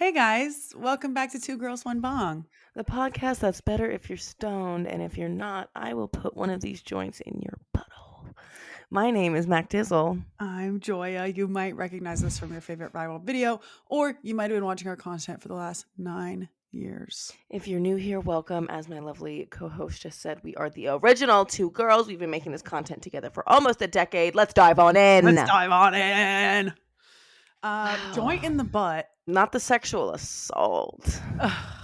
Hey guys, welcome back to Two Girls, One Bong. The podcast that's better if you're stoned, and if you're not, I will put one of these joints in your butthole. My name is MacDizzle. I'm Joya. You might recognize us from your favorite viral video, or you might have been watching our content for the last 9 years. If you're new here, welcome. As my lovely co-host just said, we are the original two girls. We've been making this content together for almost a decade. Let's dive on in. Let's dive on in. Joint in the butt. Not the sexual assault.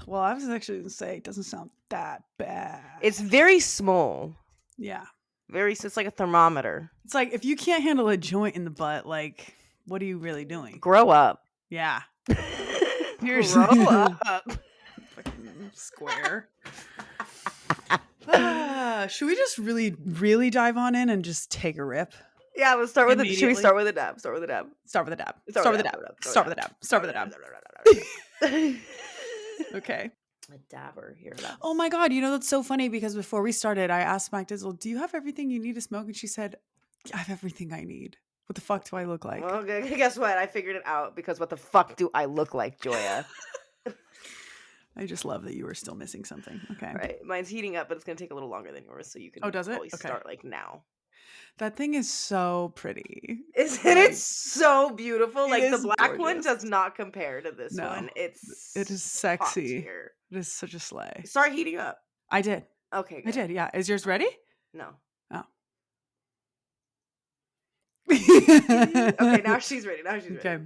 Well, I was actually going to say it doesn't sound that bad. It's very small. Yeah. It's like a thermometer. It's like if you can't handle a joint in the butt, like, what are you really doing? Grow up. Yeah. Grow up. Fucking square. Should we just really dive on in and just take a rip? Yeah, let's start with it. Should we start with a dab? Start with a dab. Okay. A dabber here. Oh my God, that's so funny because before we started, I asked MacDizzle, do you have everything you need to smoke? And she said, I have everything I need. What the fuck do I look like? Well, guess what? I figured it out because what the fuck do I look like, Joya? I just love that you were still missing something. Okay. Right. Mine's heating up, but it's going to take a little longer than yours, so you can does it? probably start like now. That thing is so pretty. Isn't it so beautiful? Like the black one gorgeous. does not compare to this one. It is sexy. It is such a slay. Start heating up. I did. Okay, good. I did, yeah. Is yours ready? No. Oh. Okay, now she's ready. Okay.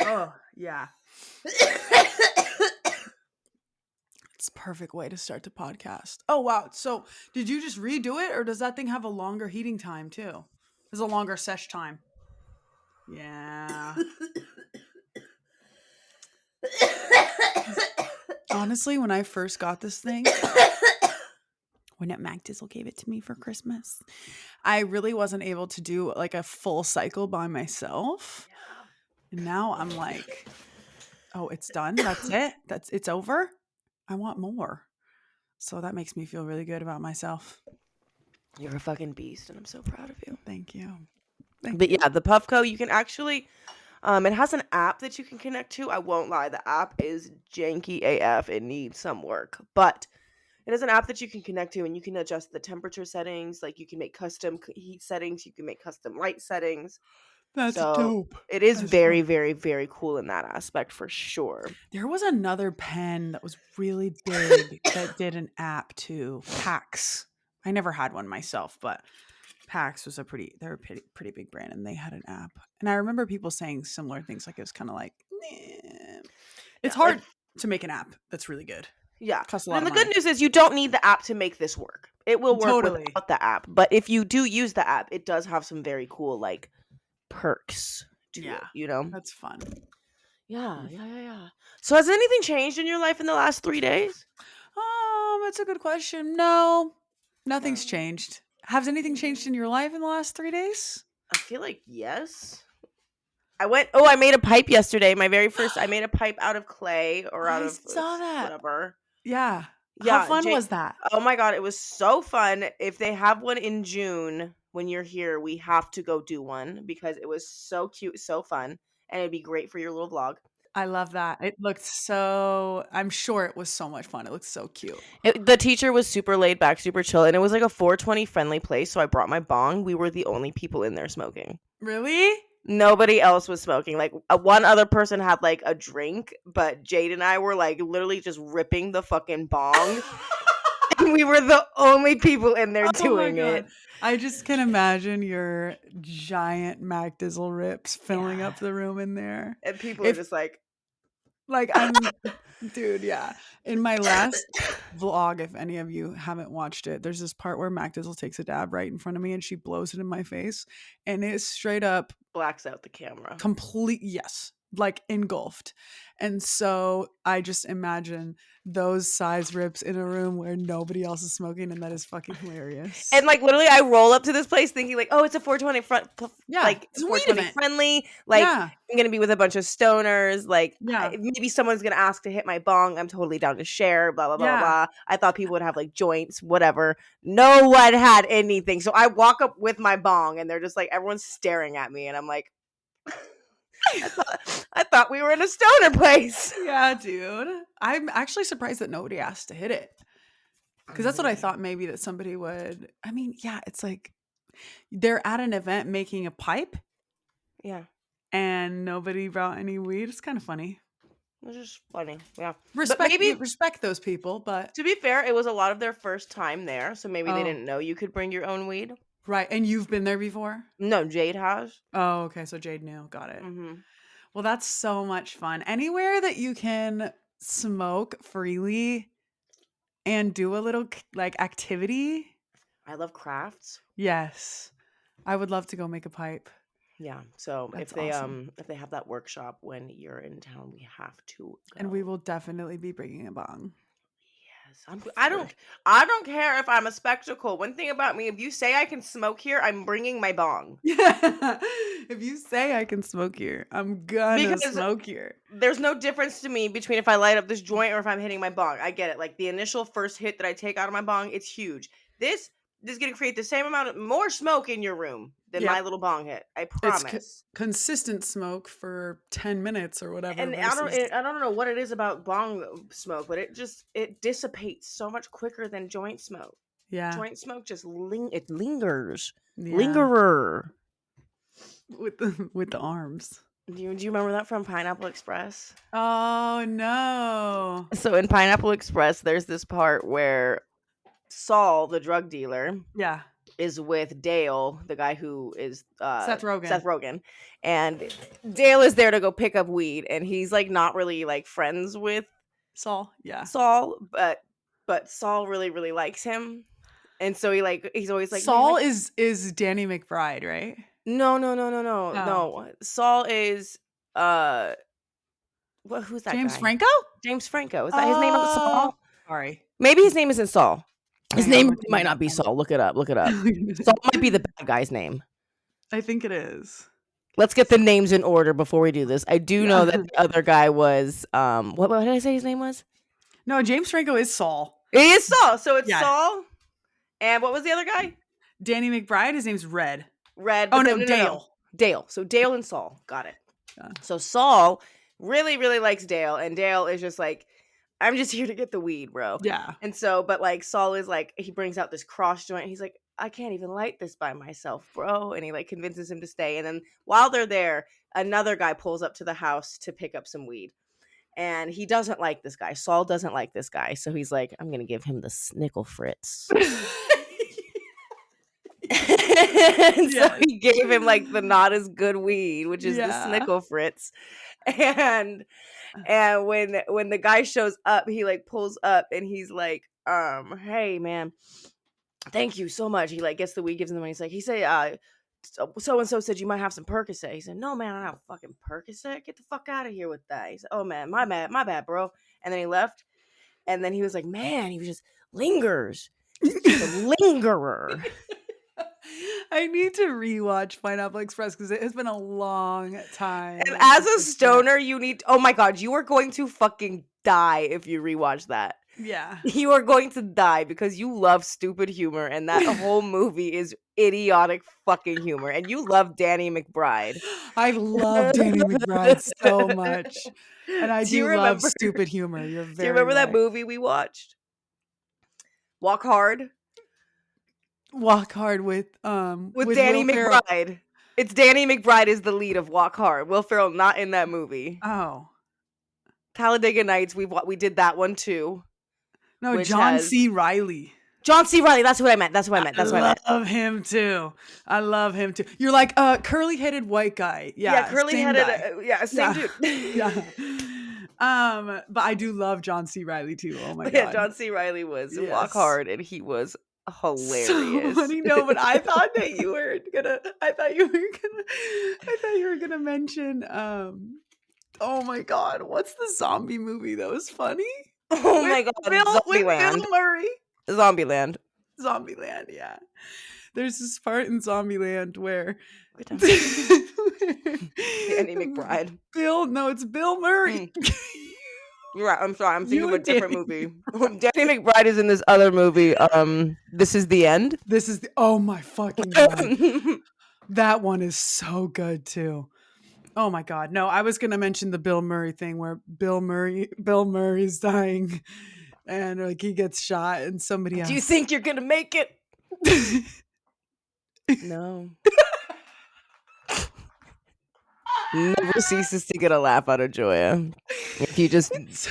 Oh, yeah. It's a perfect way to start the podcast. Oh, wow. So did you just redo it or does that thing have a longer heating time too? There's a longer sesh time. Yeah. Honestly, when I first got this thing, when MacDizzle gave it to me for Christmas, I really wasn't able to do like a full cycle by myself. And now I'm like, oh, it's done. That's it. It's over. I want more. So that makes me feel really good about myself. You're a fucking beast, and I'm so proud of you. Thank you. Yeah, the Puffco, you can actually, it has an app that you can connect to. I won't lie, the app is janky AF. It needs some work, but it is an app that you can connect to, and you can adjust the temperature settings. Like you can make custom heat settings. You can make custom light settings. That's dope. It is very, very, very cool in that aspect for sure. There was another pen that was really big that did an app too. PAX. I never had one myself, but PAX was they're a pretty big brand and they had an app. And I remember people saying similar things like it was kind of like, nah. It's hard to make an app that's really good. Yeah. Costs a lot of money. Good news is you don't need the app to make this work. It will work without the app. But if you do use the app, it does have some very cool like perks to it, That's fun. Yeah. So has anything changed in your life in the last 3 days? That's a good question. No, nothing's changed. Has anything changed in your life in the last 3 days? I feel like yes. I made a pipe yesterday. My very first, I made a pipe out of clay or out of whatever. Yeah. How fun was that? Oh my God, it was so fun. If they have one in June, when you're here, we have to go do one because it was so cute, so fun, and it'd be great for your little vlog. I love that. It looked I'm sure it was so much fun. It looked so cute. The teacher was super laid back, super chill, and it was like a 420 friendly place, so I brought my bong. We were the only people in there smoking. Really? Nobody else was smoking. Like one other person had like a drink, but Jade and I were like literally just ripping the fucking bong. And we were the only people in there doing it. I just can imagine your giant MacDizzle rips filling up the room in there. And people are just like dude, yeah. In my last vlog, if any of you haven't watched it, there's this part where MacDizzle takes a dab right in front of me and she blows it in my face. And it straight up blacks out the camera. Yes. like engulfed. And so I just imagine those size rips in a room where nobody else is smoking, and that is fucking hilarious. And like literally, I roll up to this place thinking like, oh, it's a 420 Yeah, like it's a weed 420 event. friendly. Like Yeah, I'm gonna be with a bunch of stoners. Like yeah, maybe someone's gonna ask to hit my bong. I'm totally down to share. Blah blah blah blah yeah. blah. I thought people would have like joints, whatever. No one had anything. So I walk up with my bong, and they're just like everyone's staring at me, and I'm like, I thought we were in a stoner place. Yeah, dude. I'm actually surprised that nobody asked to hit it. Because that's what I thought, maybe that somebody would. I mean, yeah, it's like they're at an event making a pipe Yeah, and nobody brought any weed. It's kind of funny. it's just funny. Yeah, Respect, but maybe respect those people, but to be fair, it was a lot of their first time there, so maybe they oh, didn't know you could bring your own weed. right. And you've been there before? No, Jade has. Oh, okay. So Jade knew. Got it. Mm-hmm. Well, that's so much fun. Anywhere that you can smoke freely and do a little like activity. I love crafts. Yes. I would love to go make a pipe. Yeah. So That's if they awesome. if they have that workshop when you're in town, we have to go. And we will definitely be bringing a bong. Yes. I don't care if I'm a spectacle. One thing about me, if you say I can smoke here, I'm bringing my bong. If you say I can smoke here, I'm gonna Because smoke here. there's no difference to me between if I light up this joint or if I'm hitting my bong. I get it. Like the initial first hit that I take out of my bong, it's huge. This is going to create the same amount of more smoke in your room than my little bong hit. I It's promise. consistent smoke for 10 minutes or whatever. And I don't know what it is about bong smoke, but it dissipates so much quicker than joint smoke. Yeah. Joint smoke just it lingers. Yeah. Lingerer. With the arms. Do you remember that from Pineapple Express? Oh no. So in Pineapple Express, there's this part where Saul, the drug dealer, Yeah. is with Dale, the guy who is Seth Rogen. And Dale is there to go pick up weed, and he's like not really like friends with Saul. Yeah. Saul, but Saul really really likes him, and so he's always like Saul is Danny McBride, right? No. Saul is who's that James guy? Franco? James Franco. Is that his name? Saul? Sorry. Maybe his name isn't Saul. His name looking might it not up be now. Saul. Look it up. Saul might be the bad guy's name. I think it is. Let's get the names in order before we do this. I do know that the other guy was what did I say his name was? No, James Franco is Saul. It is Saul. So it's Saul. And what was the other guy? Danny McBride. His name's Red. Red. Oh no, Dale. Dale. So Dale and Saul. Got it. Yeah. So Saul really, really likes Dale, and Dale is just like, I'm just here to get the weed, bro. Yeah. And so, but like Saul is like, he brings out this cross joint. He's like, I can't even light this by myself, bro. And he like convinces him to stay. And then while they're there, another guy pulls up to the house to pick up some weed. And he doesn't like this guy. Saul doesn't like this guy. So he's like, I'm going to give him the snickle fritz. And so he gave him like the not as good weed, which is the snickle fritz. And when the guy shows up, he like pulls up and he's like, hey man, thank you so much. He like gets the weed, gives him the money. He's like, he said, so and so said you might have some Percocet. He said, no man, I don't have fucking Percocet. Get the fuck out of here with that. He said, oh man, my bad, bro. And then he left. And then he was like, man, he was just lingers. Just a lingerer. I need to rewatch Pineapple Express because it has been a long time. And as a stoner, you need, oh my God, you are going to fucking die if you rewatch that. Yeah. You are going to die because you love stupid humor, and that whole movie is idiotic fucking humor. And you love Danny McBride. I love Danny McBride so much. And I do love stupid humor. You're very Do you remember right. that movie we watched? Walk Hard? Walk Hard with Danny McBride. It's Danny McBride is the lead of Walk Hard. Will Ferrell not in that movie. Oh. Talladega Nights, we did that one too. No, John C. Reilly. John C. Reilly, that's what I meant. I love him too. You're like curly-headed white guy. Yeah, curly-headed. Same dude. Yeah. But I do love John C. Reilly too. Oh my God. Yeah, John C. Reilly was Walk Hard, and he was hilarious. So funny. No, but I thought that you were gonna. I thought you were gonna mention Oh my god, what's the zombie movie that was funny? Oh With my god, Bill Zombieland. Murray. Zombieland. Zombieland, yeah. There's this part in Zombieland where Wait, Danny McBride. it's Bill Murray. Mm. You're right. I'm sorry. I'm thinking You of a and different Danny movie. McBride. Danny McBride is in this other movie. This is the end. This is oh my fucking god. That one is so good too. Oh my god. No, I was gonna mention the Bill Murray thing where Bill Murray's dying and like he gets shot and somebody Do you else. think you're gonna make it? No. Never ceases to get a laugh out of Joya. If you just so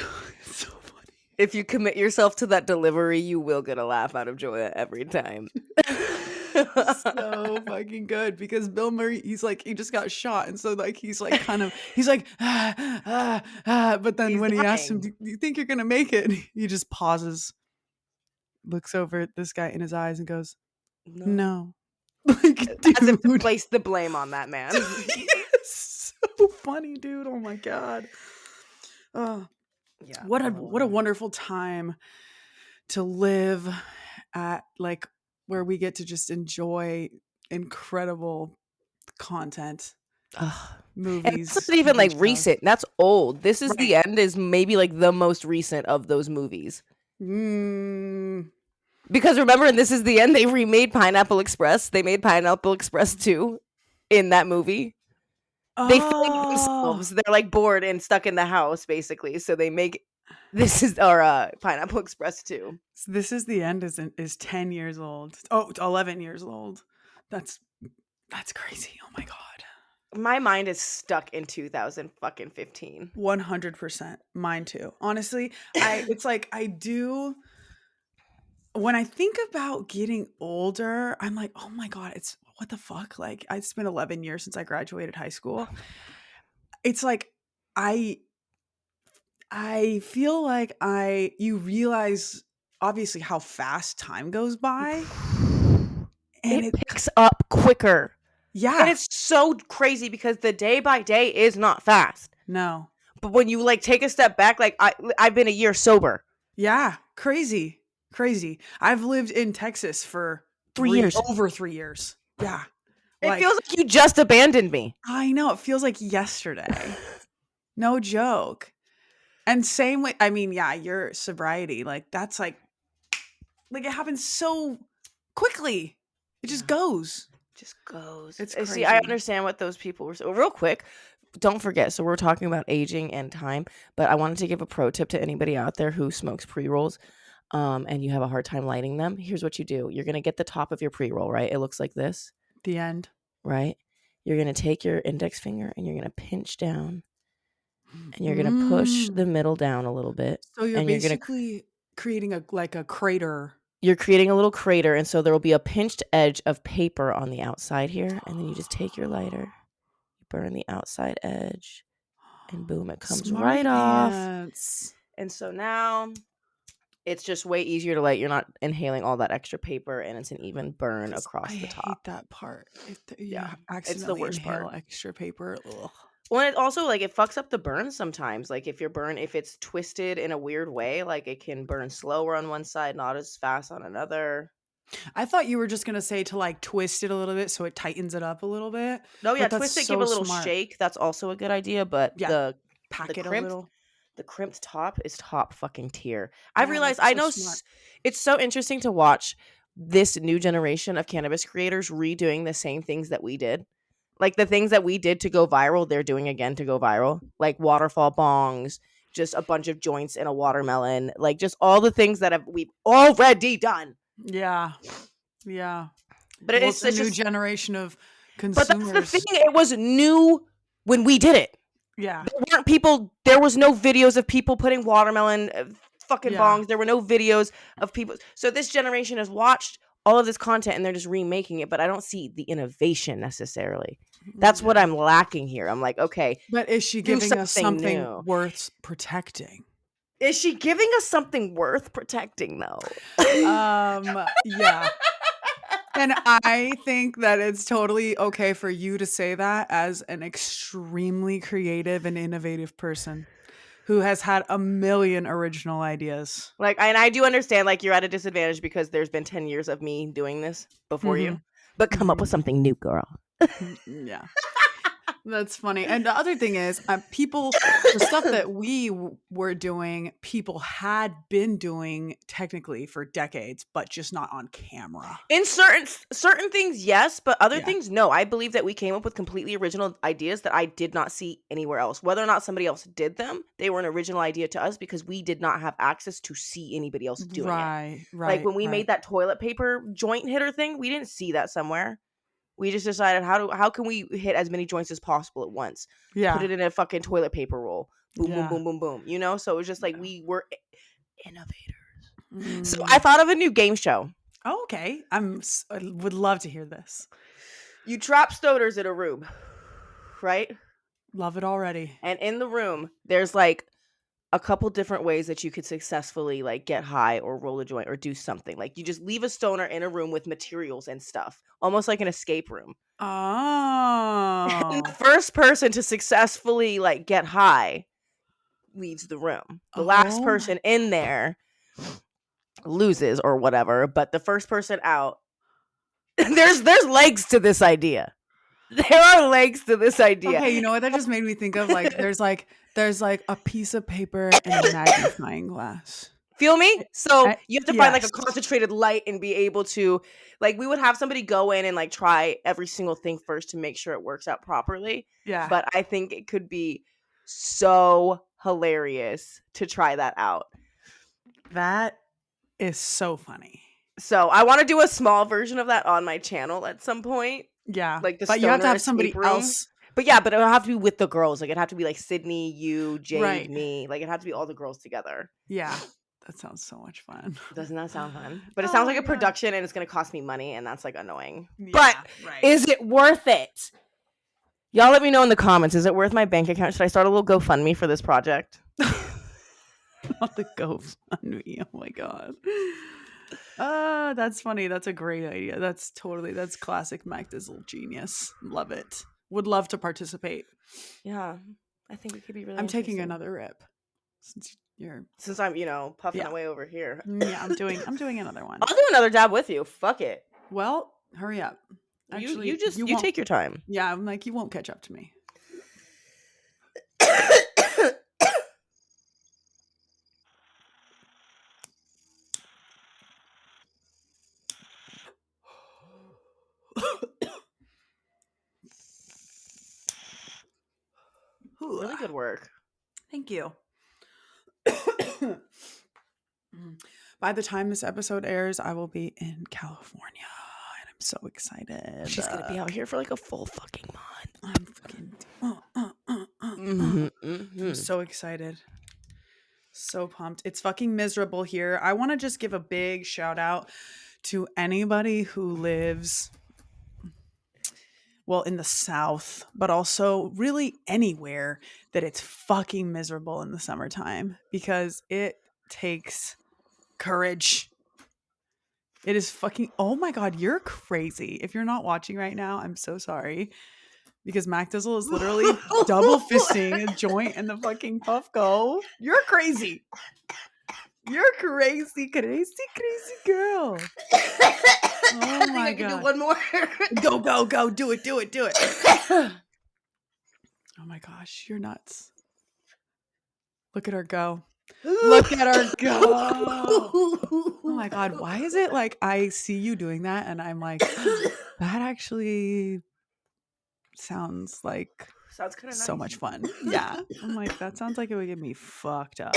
funny. if you commit yourself to that delivery, you will get a laugh out of Joya every time. So fucking good because Bill Murray, he's like he just got shot and so like he's like but then He's when he asks him, dying. do you think you're gonna make it? He just pauses, looks over at this guy in his eyes and goes, no. Like, As if to dude. place the blame on that man. Yes, so funny, dude. Oh my god. Oh, Yeah. what a wonderful time to live at, like, where we get to just enjoy incredible content, Ugh. movies. And that's not even like TV shows. recent. That's old. This is Right. the end is maybe like the most recent of those movies. Because remember, in This Is the End, they remade Pineapple Express. They made Pineapple Express 2 in that movie. They filmed themselves. They're like bored and stuck in the house, basically. So they make Pineapple Express 2. So This Is the End is 10 years old. Oh, 11 years old. That's crazy. Oh my god. My mind is stuck in 2015. 100%. Mine too. Honestly, it's like I do. When I think about getting older, I'm like, oh my god, it's what the fuck? Like, it's been 11 years since I graduated high school. It's like I feel like you realize obviously how fast time goes by, and It picks up quicker. yeah, And it's so crazy because the day by day is not fast. no, But when you like take a step back, like I've been a year sober. yeah, crazy. I've lived in Texas for 3 years. over 3 years. Yeah, It feels like you just abandoned me. I know. It feels like yesterday. No joke. And same with, I mean, yeah, your sobriety, like that's like it happens so quickly. It just goes. Just goes. It's See, I crazy. understand what those people were. So real quick, don't forget. So we're talking about aging and time, but I wanted to give a pro tip to anybody out there who smokes pre-rolls, and you have a hard time lighting them. Here's what you do. You're gonna get the top of your pre-roll, right? It looks like this, The end. right? You're gonna take your index finger and you're gonna pinch down, and you're gonna push the middle down a little bit. So you're and you're gonna basically creating a crater. You're creating a little crater, and so there will be a pinched edge of paper on the outside here, and then you just take your lighter, you burn the outside edge, and boom, it comes right off. And so now it's just way easier to light. You're not inhaling all that extra paper, and it's an even burn across the top. I hate that part. Yeah, it's the worst part. Extra paper. Ugh. Well, and it also like it fucks up the burn sometimes. Like if it's twisted in a weird way, like it can burn slower on one side, not as fast on another. I thought you were just gonna say to like twist it a little bit so it tightens it up a little bit. No, yeah, But twist that's it, give a so little smart. shake. That's also a good idea. But Yeah, pack the it a crimped, little. the crimped top is top fucking tier. I Yeah, realized that's I so know smart. it's so interesting to watch this new generation of cannabis creators redoing the same things that we did. Like the things that we did to go viral, they're doing again to go viral. Like waterfall bongs, just a bunch of joints and a watermelon, like just all the things that we've already done. Yeah. But It's a new generation of consumers. But that's the thing. It was new when we did it. Yeah. There was no videos of people putting watermelon fucking bongs. There were no videos of people. So this generation has watched all of this content and they're just remaking it, but I don't see the innovation necessarily. That's what I'm lacking here. I'm like, okay. But is she giving us something new. worth protecting? Is she giving us something worth protecting though? Yeah. And I think that it's totally okay for you to say that as an extremely creative and innovative person who has had a million original ideas. Like, and I do understand, like, you're at a disadvantage because there's been 10 years of me doing this before you. Mhm. But come up Mhm. with something new, girl. Yeah. That's funny. And the other thing is, the stuff that we were doing, people had been doing technically for decades, but just not on camera. In certain things, yes, but other Yeah. things, no. I believe that we came up with completely original ideas that I did not see anywhere else. Whether or not somebody else did them, they were an original idea to us because we did not have access to see anybody else doing it. Right, Like right, when we right. made that toilet paper joint hitter thing, we didn't see that somewhere. We just decided how can we hit as many joints as possible at once? Put Yeah. it in a fucking toilet paper roll. Boom, boom, Yeah. boom, boom, boom. You know? So it was just like Yeah. we were innovators. So I Mm. thought of a new game show. Oh, okay. I would love to hear this. You trap stoners in a room, right? Love it already. And in the room, there's like a couple different ways that you could successfully like get high or roll a joint or do something. Like you just leave a stoner in a room with materials and stuff, almost like an escape room. And the Oh. first person to successfully like get high leaves the room. The last Oh my. person in there loses or whatever, but the first person out there's legs to this idea. There are legs to this idea. Okay, you know what that just made me think of? Like there's like a piece of paper and a magnifying glass. Feel me? So you have to find like a Yes. concentrated light and be able to like we would have somebody go in and like try every single thing first to make sure it works out properly. Yeah. But I think it could be so hilarious to try that out. That is so funny. So I want to do a small version of that on my channel at some point. Yeah. Like the But you have to stoner have somebody escape room. else. But yeah, but it'll have to be with the girls. Like it'd have to be like Sydney, you, Jade, Right. me. Like it'd have to be all the girls together. Yeah. That sounds so much fun. Doesn't that sound fun? But it Oh sounds my like a God. production and it's gonna cost me money, and that's like annoying. Yeah, But right. is it worth it? Y'all let me know in the comments. Is it worth my bank account? Should I start a little GoFundMe for this project? Not the GoFundMe. Oh my God. That's funny. That's a great idea. That's classic MacDizzle genius. Love it. Would love to participate. Yeah, I think it could be really. I'm taking another rip since I'm puffing Yeah. away over here. Yeah, I'm doing another one. I'll do another dab with you. Fuck it. Well, hurry up. Actually, you take your time. Yeah, I'm like, you won't catch up to me. Really good work. Thank you. By the time this episode airs, I will be in California, and I'm so excited. She's gonna be out here for like a full fucking month. I'm fucking. I'm so excited. So pumped. It's fucking miserable here. I want to just give a big shout out to anybody who lives, well, in the South, but also really anywhere that it's fucking miserable in the summertime, because it takes courage. It is fucking, oh my God, you're crazy. If you're not watching right now, I'm so sorry. Because MacDizzle is literally double fisting a joint in the fucking Puffco. You're crazy. You're crazy, crazy, crazy girl. Oh I think my I can God. do one more. Go. Do it. Oh my gosh, you're nuts. Look at her go. Look at her go. Oh my God, why is it like I see you doing that and I'm like, that actually sounds like Sounds kind of so nice. much fun. Yeah. I'm like, that sounds like it would get me fucked up.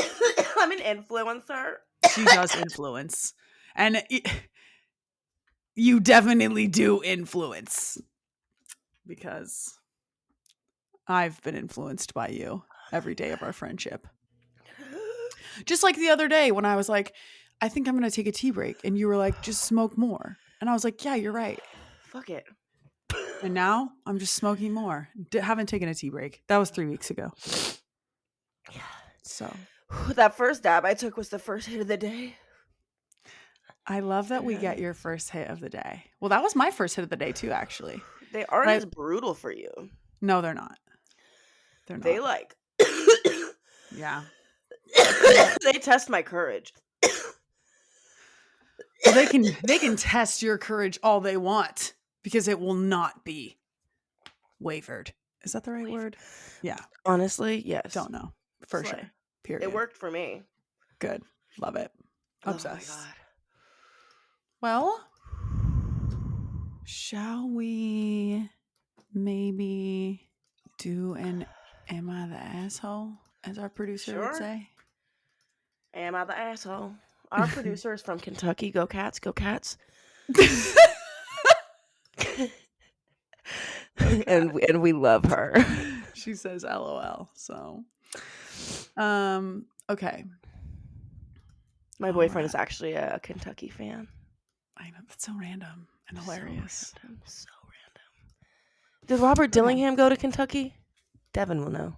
I'm an influencer. She does influence. And you definitely do influence. Because I've been influenced by you every day of our friendship. Just like the other day when I was like, I think I'm going to take a tea break. And you were like, just smoke more. And I was like, yeah, you're right. Fuck it. And now I'm just smoking more. Haven't taken a tea break. That was 3 weeks ago. Yeah. So That first dab I took was the first hit of the day. I love that we get your first hit of the day. Well, that was my first hit of the day too, actually. They aren't But as brutal for you. no, they're not. They're They not. like Yeah. Well, they test my courage. they can test your courage all they want because it will not be wavered. Is that the right word? Yeah. Honestly, yes. Don't know. For Slay. sure. Period. It worked for me. Good. Love it. Obsessed. Oh my god. Well, shall we maybe do an Am I the Asshole, as our producer would Sure. say? Am I the asshole? Our producer is from Kentucky. Go Cats, go Cats. and we love her. She says LOL. So okay. My boyfriend is actually a Kentucky fan. I know, that's so random and hilarious. So random. Did Robert Dillingham go to Kentucky? Devin will know.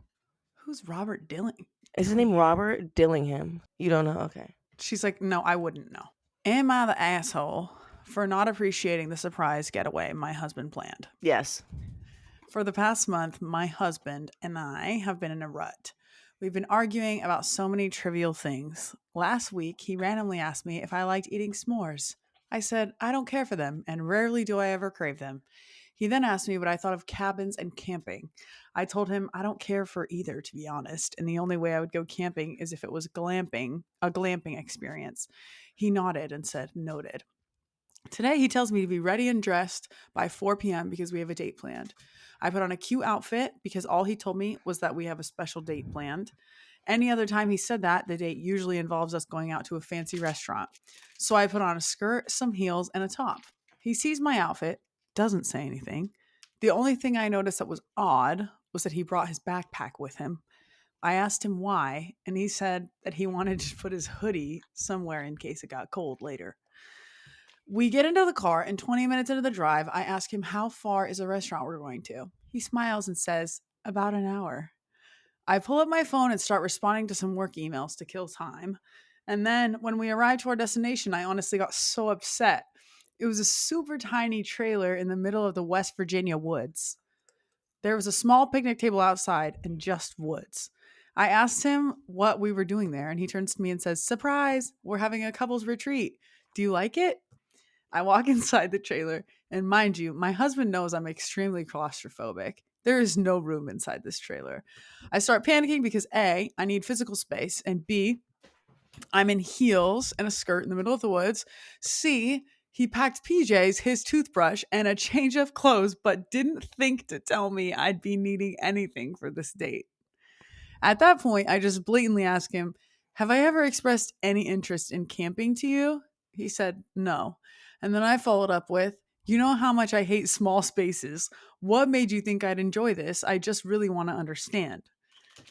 Who's Robert Dilling? Is his name Robert Dillingham? You don't know? Okay. She's like, no, I wouldn't know. Am I the asshole for not appreciating the surprise getaway my husband planned? Yes. For the past month, my husband and I have been in a rut. We've been arguing about so many trivial things. Last week, he randomly asked me if I liked eating s'mores. I said, I don't care for them, and rarely do I ever crave them. He then asked me what I thought of cabins and camping. I told him I don't care for either, to be honest, and the only way I would go camping is if it was a glamping experience. He nodded and said, noted. Today, he tells me to be ready and dressed by 4 p.m. because we have a date planned. I put on a cute outfit because all he told me was that we have a special date planned. Any other time he said that, the date usually involves us going out to a fancy restaurant. So I put on a skirt, some heels, and a top. He sees my outfit, doesn't say anything. The only thing I noticed that was odd was that he brought his backpack with him. I asked him why, and he said that he wanted to put his hoodie somewhere in case it got cold later. We get into the car, and 20 minutes into the drive, I ask him how far is the restaurant we're going to. He smiles and says, about an hour. I pull up my phone and start responding to some work emails to kill time. And then when we arrived to our destination, I honestly got so upset. It was a super tiny trailer in the middle of the West Virginia woods. There was a small picnic table outside and just woods. I asked him what we were doing there, and he turns to me and says, surprise, we're having a couple's retreat. Do you like it? I walk inside the trailer, and mind you, my husband knows I'm extremely claustrophobic. There is no room inside this trailer. I start panicking because A, I need physical space, and B, I'm in heels and a skirt in the middle of the woods. C, he packed PJs, his toothbrush, and a change of clothes, but didn't think to tell me I'd be needing anything for this date. At that point, I just blatantly ask him, have I ever expressed any interest in camping to you? He said, no. And then I followed up with, you know how much I hate small spaces. What made you think I'd enjoy this? I just really want to understand.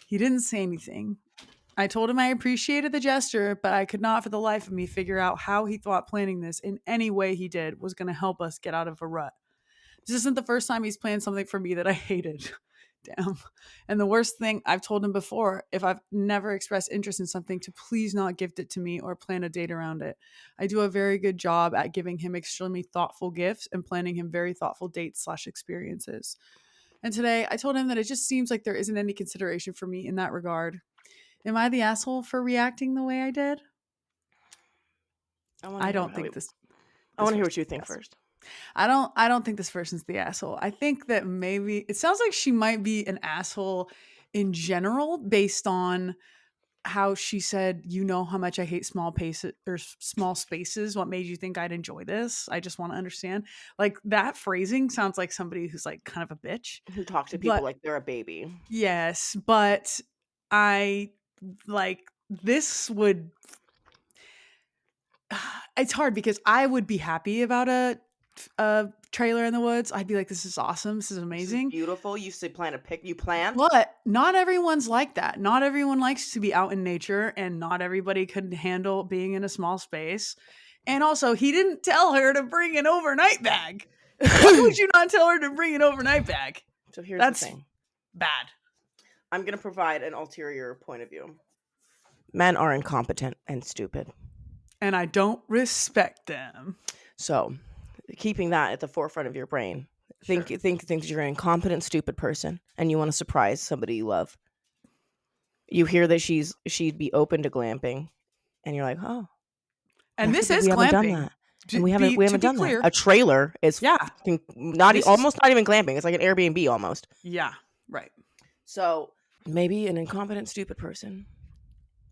He didn't say anything. I told him I appreciated the gesture, but I could not for the life of me figure out how he thought planning this in any way he did was going to help us get out of a rut. This isn't the first time he's planned something for me that I hated. Damn. And the worst thing, I've told him before, if I've never expressed interest in something, to please not gift it to me or plan a date around it. I do a very good job at giving him extremely thoughtful gifts and planning him very thoughtful dates/experiences. And today I told him that it just seems like there isn't any consideration for me in that regard. Am I the asshole for reacting the way I did? I don't think this. I want to hear what you think first. I don't think this person's the asshole. I think that maybe it sounds like she might be an asshole in general based on how she said, you know how much I hate small spaces. What made you think I'd enjoy this? I just want to understand. Like that phrasing sounds like somebody who's like kind of a bitch. Who talks to people like they're a baby. Yes, but I like this would it's hard because I would be happy about a trailer in the woods. I'd be like, this is awesome. This is amazing. This is beautiful. You say you plan. But not everyone's like that. Not everyone likes to be out in nature, and not everybody could handle being in a small space. And also, he didn't tell her to bring an overnight bag. Why would you not tell her to bring an overnight bag? So here's That's the thing. Bad. I'm going to provide an ulterior point of view. Men are incompetent and stupid. And I don't respect them. So, keeping that at the forefront of your brain. Think you're an incompetent, stupid person, and you want to surprise somebody you love. You hear that she'd be open to glamping, and you're like, oh. And this is we haven't done glamping. that. And we haven't done clear, that. A trailer is almost not even glamping. It's like an Airbnb almost. Yeah, right. So maybe an incompetent, stupid person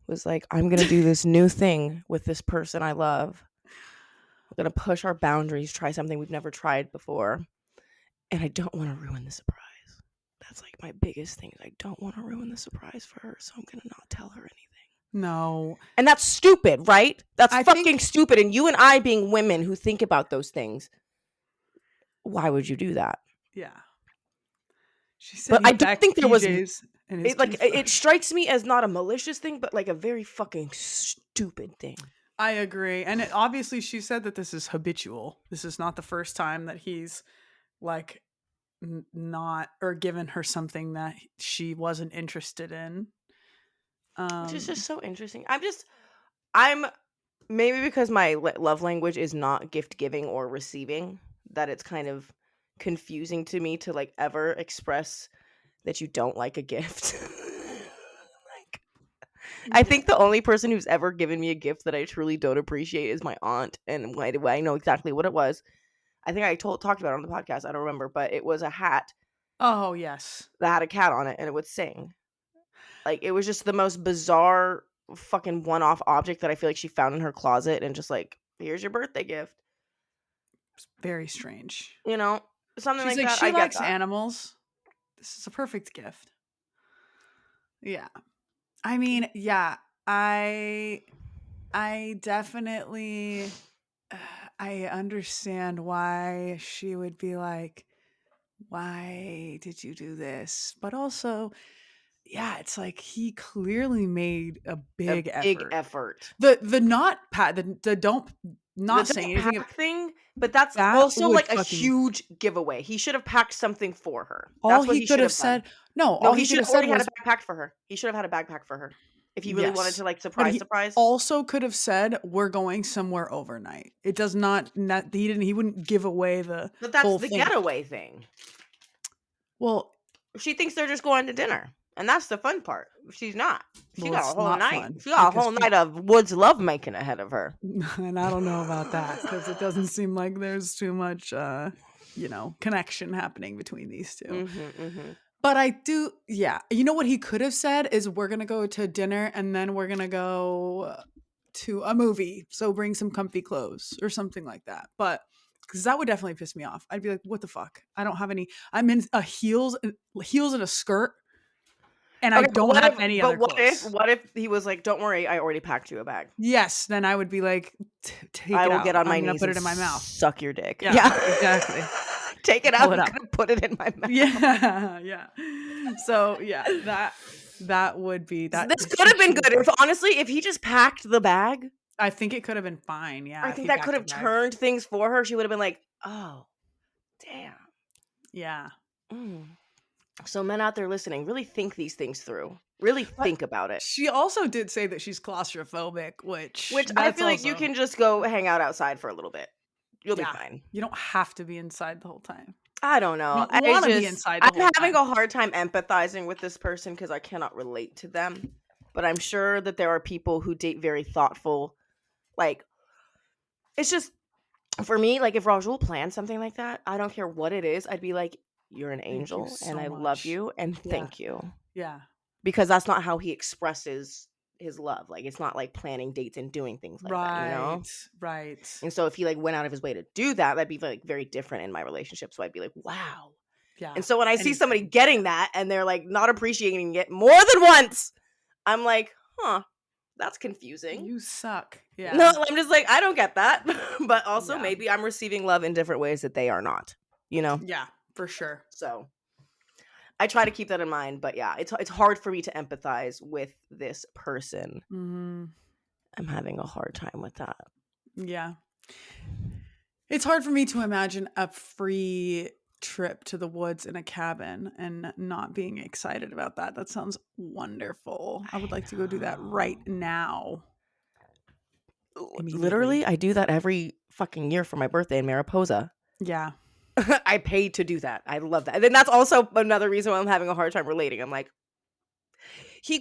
was like, I'm going to do this new thing with this person I love. We're going to push our boundaries, try something we've never tried before. And I don't want to ruin the surprise. That's like my biggest thing. I don't want to ruin the surprise for her, so I'm going to not tell her anything. No. And that's stupid, right? That's fucking stupid. And you and I being women who think about those things, why would you do that? Yeah. She said, but I don't think there was. It strikes me as not a malicious thing, but like a very fucking stupid thing. I agree. And obviously she said that this is habitual. This is not the first time that he's like not or given her something that she wasn't interested in. Which is just so interesting. I'm maybe because my love language is not gift giving or receiving, that it's kind of confusing to me to like ever express that you don't like a gift. I think the only person who's ever given me a gift that I truly don't appreciate is my aunt, and I know exactly what it was. I think I talked about it on the podcast. I don't remember, but it was a hat. Oh, yes. That had a cat on it, and it would sing. Like, it was just the most bizarre fucking one-off object that I feel like she found in her closet and just like, here's your birthday gift. It's very strange. You know? Something She's like that. She likes animals. This is a perfect gift. Yeah. I mean, yeah, I definitely I understand why she would be like, why did you do this? But also, yeah, it's like he clearly made a big effort. The not pat the don't not the saying don't anything pack thing, but that's that also like a fucking, huge giveaway. He should have packed something for her. all That's what he could have said. No, All he should have already said had was, a backpack for her. He should have had a backpack for her. If he really wanted to like but he surprise. also could have said, we're going somewhere overnight. It does not he wouldn't give away the But that's whole the thing. getaway thing. Well, she thinks they're just going to dinner, and that's the fun part. She's not. She got a whole night. Fun, she got a whole night of woods lovemaking ahead of her. And I don't know about that, because it doesn't seem like there's too much connection happening between these two. Mm-hmm, mm-hmm. But I do, yeah. You know what he could have said is, we're going to go to dinner and then we're going to go to a movie. So bring some comfy clothes or something like that. But because that would definitely piss me off. I'd be like, what the fuck? I don't have any. I'm in heels and a skirt. And I don't have any other clothes. What if he was like, don't worry, I already packed you a bag? Yes. Then I would be like, take it out. I will get on my knees and put it in my mouth. Suck your dick. Yeah. Exactly. Take it out and put it in my mouth. Yeah, yeah. So yeah, that would be that. This could have been good if he just packed the bag. I think it could have been fine. Yeah, I think that could have turned things for her. She would have been like, oh, damn. Yeah. So men out there listening, really think these things through. Really think about it. She also did say that she's claustrophobic, which I feel like you can just go hang out outside for a little bit. You'll be fine. You don't have to be inside the whole time. I don't know. I want to be inside the whole time. I'm having a hard time empathizing with this person because I cannot relate to them. But I'm sure that there are people who date very thoughtful. Like, it's just, for me, like if Rajul planned something like that, I don't care what it is. I'd be like, you're an angel and I love you and thank you. Yeah. Because that's not how he expresses his love. Like, it's not like planning dates and doing things like that, you know? Right. And so if he like went out of his way to do that, that'd be like very different in my relationship. So I'd be like, wow. Yeah. And so when I see somebody getting that and they're like not appreciating it more than once, I'm like, huh, that's confusing. You suck. Yeah. No, I'm just like, I don't get that. But also maybe I'm receiving love in different ways that they are not, you know? Yeah, for sure. So I try to keep that in mind, but yeah, it's hard for me to empathize with this person. Mm-hmm. I'm having a hard time with that. Yeah. It's hard for me to imagine a free trip to the woods in a cabin and not being excited about that. That sounds wonderful. I would like to go do that right now. immediately. Literally, I do that every fucking year for my birthday in Mariposa. Yeah. I paid to do that. I love that. And then that's also another reason why I'm having a hard time relating. I'm like,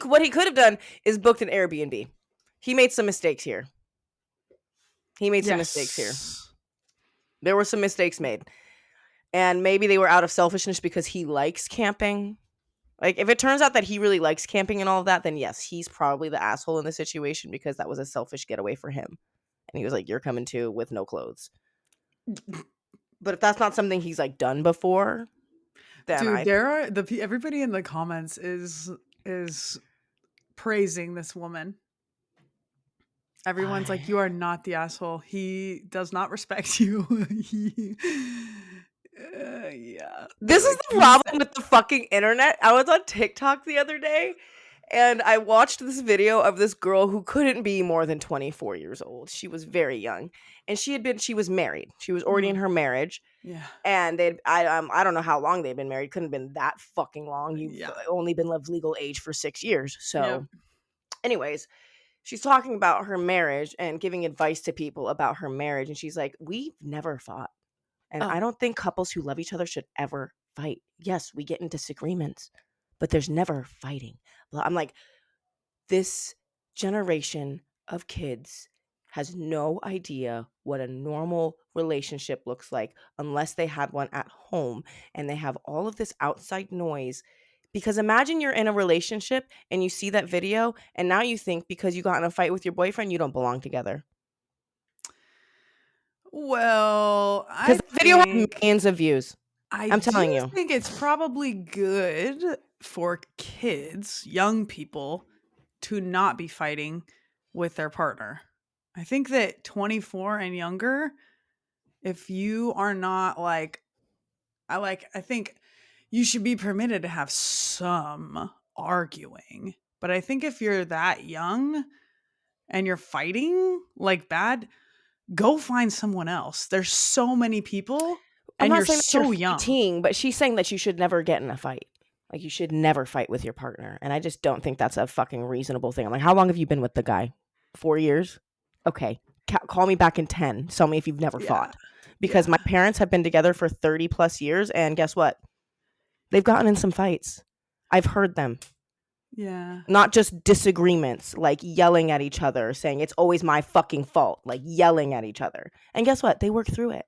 what he could have done is booked an Airbnb. He made some mistakes here. Yes. There were some mistakes made. And maybe they were out of selfishness because he likes camping. Like, if it turns out that he really likes camping and all of that, then yes, he's probably the asshole in the situation because that was a selfish getaway for him. And he was like, you're coming too with no clothes. But if that's not something he's like done before, then Dude, I there are everybody in the comments is praising this woman. Everyone's like, you are not the asshole. He does not respect you. Yeah. They're This is like, the problem with the fucking internet. I was on TikTok the other day and I watched this video of this girl who couldn't be more than 24 years old. She was very young and she was married. She was already in her marriage. Yeah. And I don't know how long they'd been married. Couldn't have been that fucking long. You've only been of legal age for 6 years. So anyways, she's talking about her marriage and giving advice to people about her marriage. And she's like, we've never fought. And I don't think couples who love each other should ever fight. Yes, we get in disagreements, but there's never fighting. I'm like, this generation of kids has no idea what a normal relationship looks like unless they had one at home and they have all of this outside noise. Because imagine you're in a relationship and you see that video and now you think because you got in a fight with your boyfriend, you don't belong together. Well, Because the video had millions of views. I'm telling you. I think it's probably good for kids, young people, to not be fighting with their partner. I think that 24 and younger, if you are not like, I think you should be permitted to have some arguing. But I think if you're that young and you're fighting like bad, go find someone else. There's so many people I'm and not you're saying that you're so young. fighting, but she's saying that you should never get in a fight. Like, you should never fight with your partner. And I just don't think that's a fucking reasonable thing. I'm like, how long have you been with the guy? 4 years? Okay. Call me back in 10. Tell me if you've never fought. Because my parents have been together for 30 plus years. And guess what? They've gotten in some fights. I've heard them. Yeah. Not just disagreements, like yelling at each other, saying it's always my fucking fault, like yelling at each other. And guess what? They work through it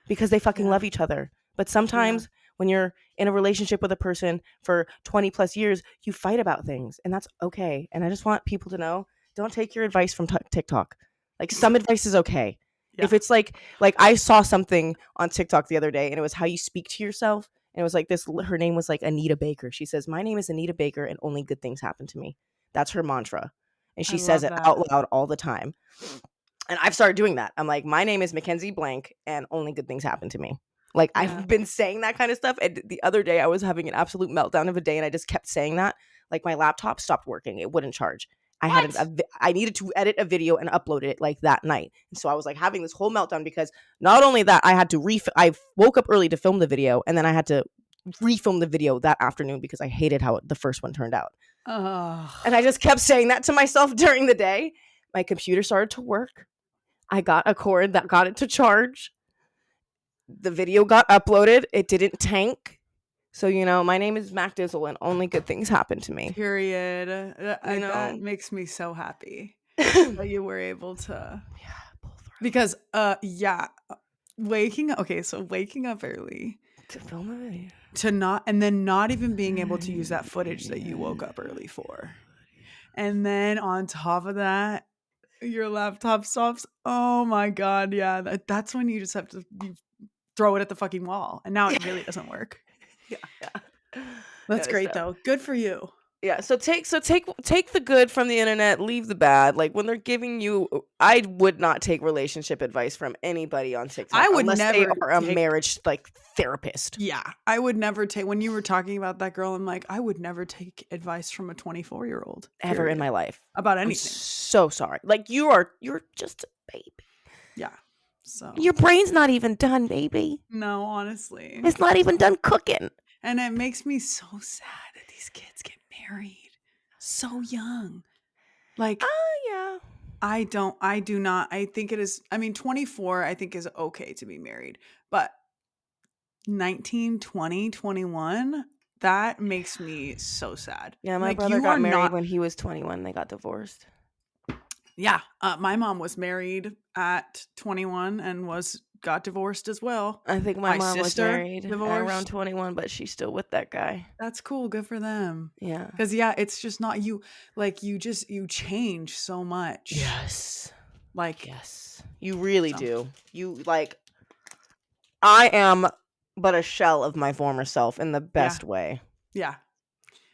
because they fucking love each other. But sometimes when you're in a relationship with a person for 20 plus years, you fight about things and that's okay. And I just want people to know, don't take your advice from TikTok. Like, some advice is okay. Yeah. If it's like I saw something on TikTok the other day and it was how you speak to yourself. And it was like this, her name was like Anita Baker. She says, my name is Anita Baker and only good things happen to me. That's her mantra. And she says it out loud all the time. And I've started doing that. I'm like, my name is Mackenzie Blank and only good things happen to me. Like, I've been saying that kind of stuff. And the other day I was having an absolute meltdown of a day and I just kept saying that. Like, my laptop stopped working. It wouldn't charge. I needed to edit a video and upload it like that night. And so I was like having this whole meltdown because not only that, I had to I woke up early to film the video and then I had to refilm the video that afternoon because I hated how the first one turned out. And I just kept saying that to myself during the day. My computer started to work. I got a cord that got it to charge. The video got uploaded. It didn't tank. So, my name is MacDizzle and only good things happen to me. Period. That makes me so happy that you were able to. Yeah. Because, waking up early. To film a video. Not even being able to use that footage that you woke up early for. And then on top of that, your laptop stops. Oh my God. Yeah. That's when you just have to throw it at the fucking wall. And now it really doesn't work. Yeah. That's great though. Good for you. Yeah. So take the good from the internet, leave the bad. Like, when they're giving you, I would not take relationship advice from anybody on TikTok. I would unless never they are a marriage therapist. Yeah. I would never take, when you were talking about that girl, I'm like, I would never take advice from a 24-year-old ever in my life about anything. I'm so sorry. Like, you're just a baby. Yeah. So your brain's not even done, baby. No, honestly. It's not even done cooking. And it makes me so sad that these kids get married so young. Like, yeah. I do not. I think it is, I mean, 24, I think is okay to be married, but 19, 20, 21, that makes me so sad. Yeah, my Like, brother you got are married not, when he was 21. They got divorced. yeah. My mom was married at 21 and got divorced as well. I think my My mom was sister married at around divorced. 21, but she's still with that guy. That's cool. Good for them. Yeah. Cause yeah, it's just not you. Like, you change so much. Yes. Like, Yes. You really so do. You like I am but a shell of my former self in the yeah, best way. yeah.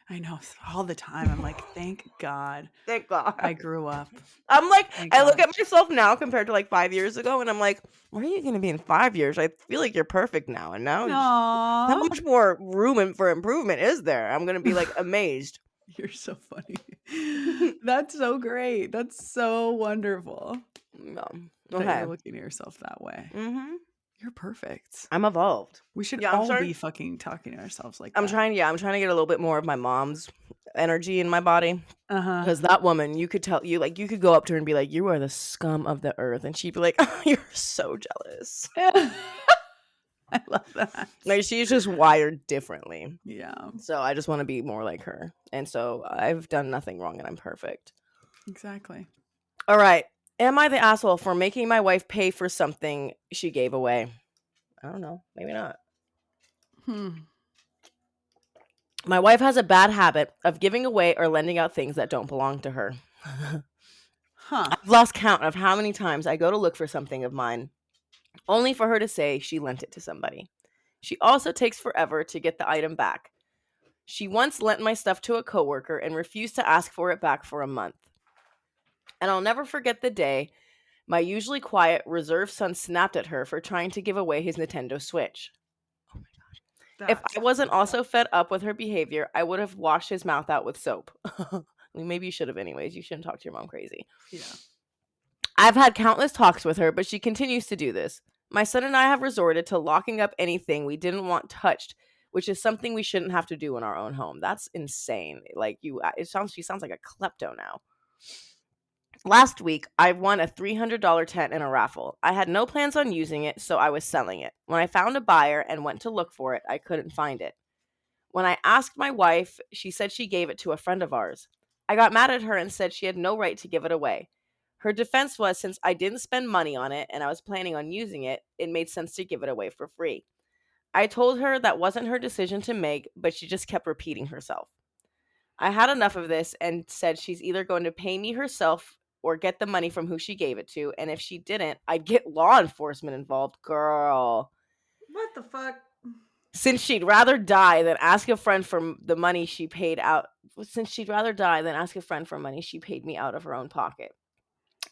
I know all the time. I'm like, thank God Thank God. I grew up. I'm like, Thank I look God. at myself now compared to like 5 years ago, and I'm like, where are you going to be in 5 years? I feel like you're perfect now. And now, how Aw. much more room for improvement is there? I'm going to be like amazed. You're so funny. That's so great. That's so wonderful that Okay. you're looking at yourself that way. Mm-hmm. You're perfect. I'm evolved. We should Yeah, I'm all starting. be fucking talking to ourselves like I'm that. trying. Yeah, I'm trying to get a little bit more of my mom's energy in my body. Uh-huh. Because that woman, you could tell, you could go up to her and be like, "You are the scum of the earth," and she'd be like, "Oh, you're so jealous." I love that. Like she's just wired differently. Yeah, So I just want to be more like her. And so I've done nothing wrong and I'm perfect. exactly. All right. Am I the asshole for making my wife pay for something she gave away? I don't know. Maybe not. My wife has a bad habit of giving away or lending out things that don't belong to her. Huh. I've lost count of how many times I go to look for something of mine, only for her to say she lent it to somebody. She also takes forever to get the item back. She once lent my stuff to a coworker and refused to ask for it back for a month. And I'll never forget the day my usually quiet, reserved son snapped at her for trying to give away his Nintendo Switch. If That's I wasn't also fed up with her behavior, I would have washed his mouth out with soap. I mean, maybe you should have anyways. You shouldn't talk to your mom crazy. yeah. I've had countless talks with her, but she continues to do this. My son and I have resorted to locking up anything we didn't want touched, which is something we shouldn't have to do in our own home. That's insane. Like she sounds like a klepto now. Last week, I won a $300 tent in a raffle. I had no plans on using it, so I was selling it. When I found a buyer and went to look for it, I couldn't find it. When I asked my wife, she said she gave it to a friend of ours. I got mad at her and said she had no right to give it away. Her defense was since I didn't spend money on it and I was planning on using it, it made sense to give it away for free. I told her that wasn't her decision to make, but she just kept repeating herself. I had enough of this and said she's either going to pay me herself or get the money from who she gave it to, and if she didn't, I'd get law enforcement involved. Girl. What the fuck? Since she'd rather die than ask a friend for the money she paid out. Since she'd rather die than ask a friend for money she paid me out of her own pocket.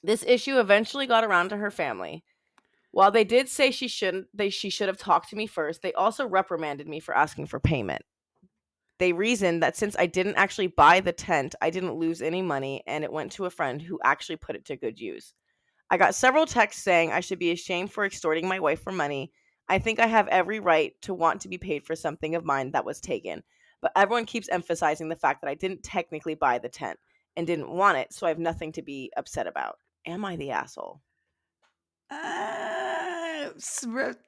This issue eventually got around to her family. While they did say she should have talked to me first, they also reprimanded me for asking for payment. They reasoned that since I didn't actually buy the tent, I didn't lose any money and it went to a friend who actually put it to good use. I got several texts saying I should be ashamed for extorting my wife for money. I think I have every right to want to be paid for something of mine that was taken, but everyone keeps emphasizing the fact that I didn't technically buy the tent and didn't want it, so I have nothing to be upset about. Am I the asshole?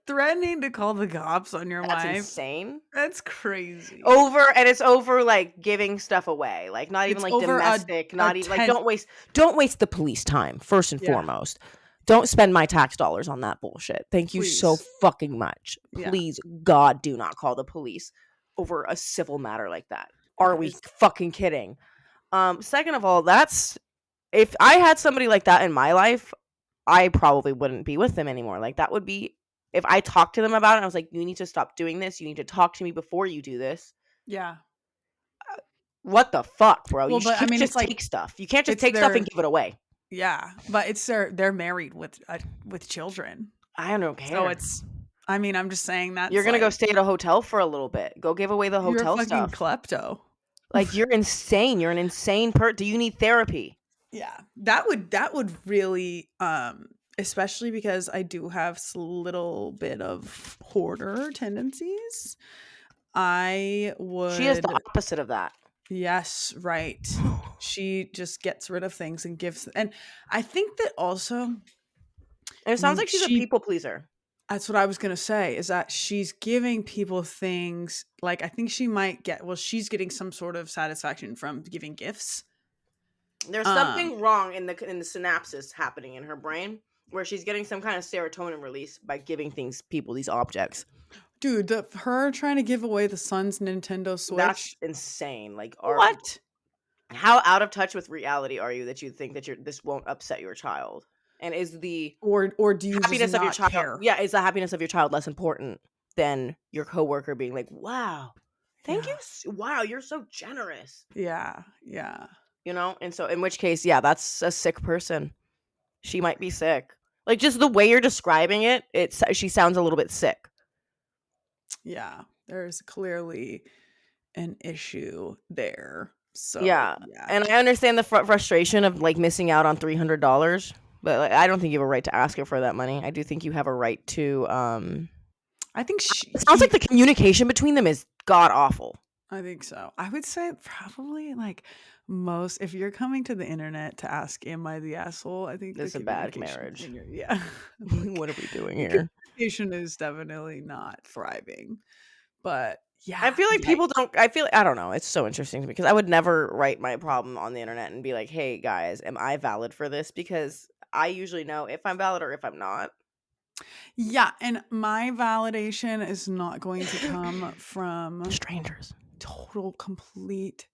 Threatening to call the cops on your That's wife. insane. That's crazy. It's over like giving stuff away, like not even It's like over domestic, not even like tent. don't waste the police time first and Yeah. foremost. Don't spend my tax dollars on that bullshit. Thank you so Please. fucking much. Yeah. Please, God, do not call the police over a civil matter like that. Are we fucking kidding? Second of all, that's if I had somebody like that in my life, I probably wouldn't be with them anymore. Like that would be if I talked to them about it, I was like, you need to stop doing this. You need to talk to me before you do this. Yeah. What the fuck, bro? Well, You but I can't mean, just it's like take stuff. You can't just it's take stuff their and give it away. yeah, but it's they're married with children, I don't care. so it's. I mean, I'm just saying that You're gonna go stay at a hotel for a little bit. Go give away the you're a hotel fucking stuff. klepto. Like you're insane. You're an insane person. Do you need therapy? Yeah, that would really, especially because I do have a little bit of hoarder tendencies. I would. She is the opposite of that. Yes, right. She just gets rid of things and gives, and I think that also And it sounds like she's a she people pleaser. that's what I was gonna say, is that she's giving people things, like, I think she might get, well, she's getting some sort of satisfaction from giving gifts. There's Um, something wrong in the synapses happening in her brain where she's getting some kind of serotonin release by giving people these objects. dude, her trying to give away the son's Nintendo That's Switch. insane. Like, What? how out of touch with reality are you that you think that this won't upset your child? And is the Or do you just happiness of your not child, care? yeah, is the happiness of your child less important than your coworker being like, "Wow, thank you, Yeah. wow, you're so generous," Yeah. Yeah. you know? And so, in which case, yeah, that's a sick person. She might be sick. Like, just the way you're describing it, she sounds a little bit sick. Yeah. There's clearly an issue there. So, Yeah, yeah. and I understand the frustration of like missing out on $300, but like, I don't think you have a right to ask her for that money. I do think you have a right to. I think It sounds like the communication between them is god awful. I think so. I would say probably like most, if you're coming to the internet to ask, am I the asshole? I think the It's a bad communication marriage. in your, yeah. What are we doing The here? communication is definitely not thriving. But I yeah, feel like yeah. people don't. I don't know. It's so interesting to me because I would never write my problem on the internet and be like, "Hey guys, am I valid for this?" Because I usually know if I'm valid or if I'm not. Yeah, and my validation is not going to come from Strangers total complete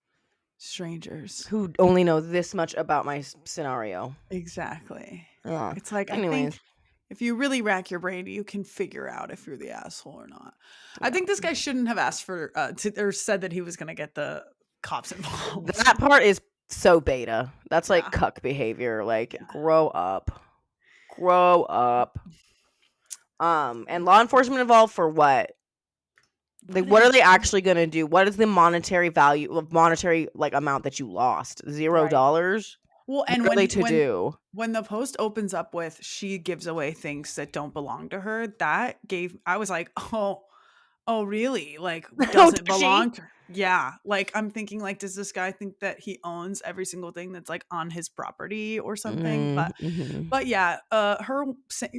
strangers. who only know this much about my scenario. Exactly. Yeah. It's like, I think Anyways, if you really rack your brain, you can figure out if you're the asshole or not. I yeah. think this guy shouldn't have asked for or said that he was going to get the cops involved. That part is so beta. That's like Yeah. cuck behavior. Like, Yeah. grow up. Grow up. And law enforcement involved for what? Like, what are they actually gonna do? What is the monetary value of monetary like amount that you lost? Right. $0? Well, What and are they to do? when the post opens up with she gives away things that don't belong to her, that gave, I was like, "Oh, really? Like, Oh, does it does she? belong to her?" Yeah. Like, I'm thinking, like, does this guy think that he owns every single thing that's like on his property or something? Mm-hmm. But yeah, her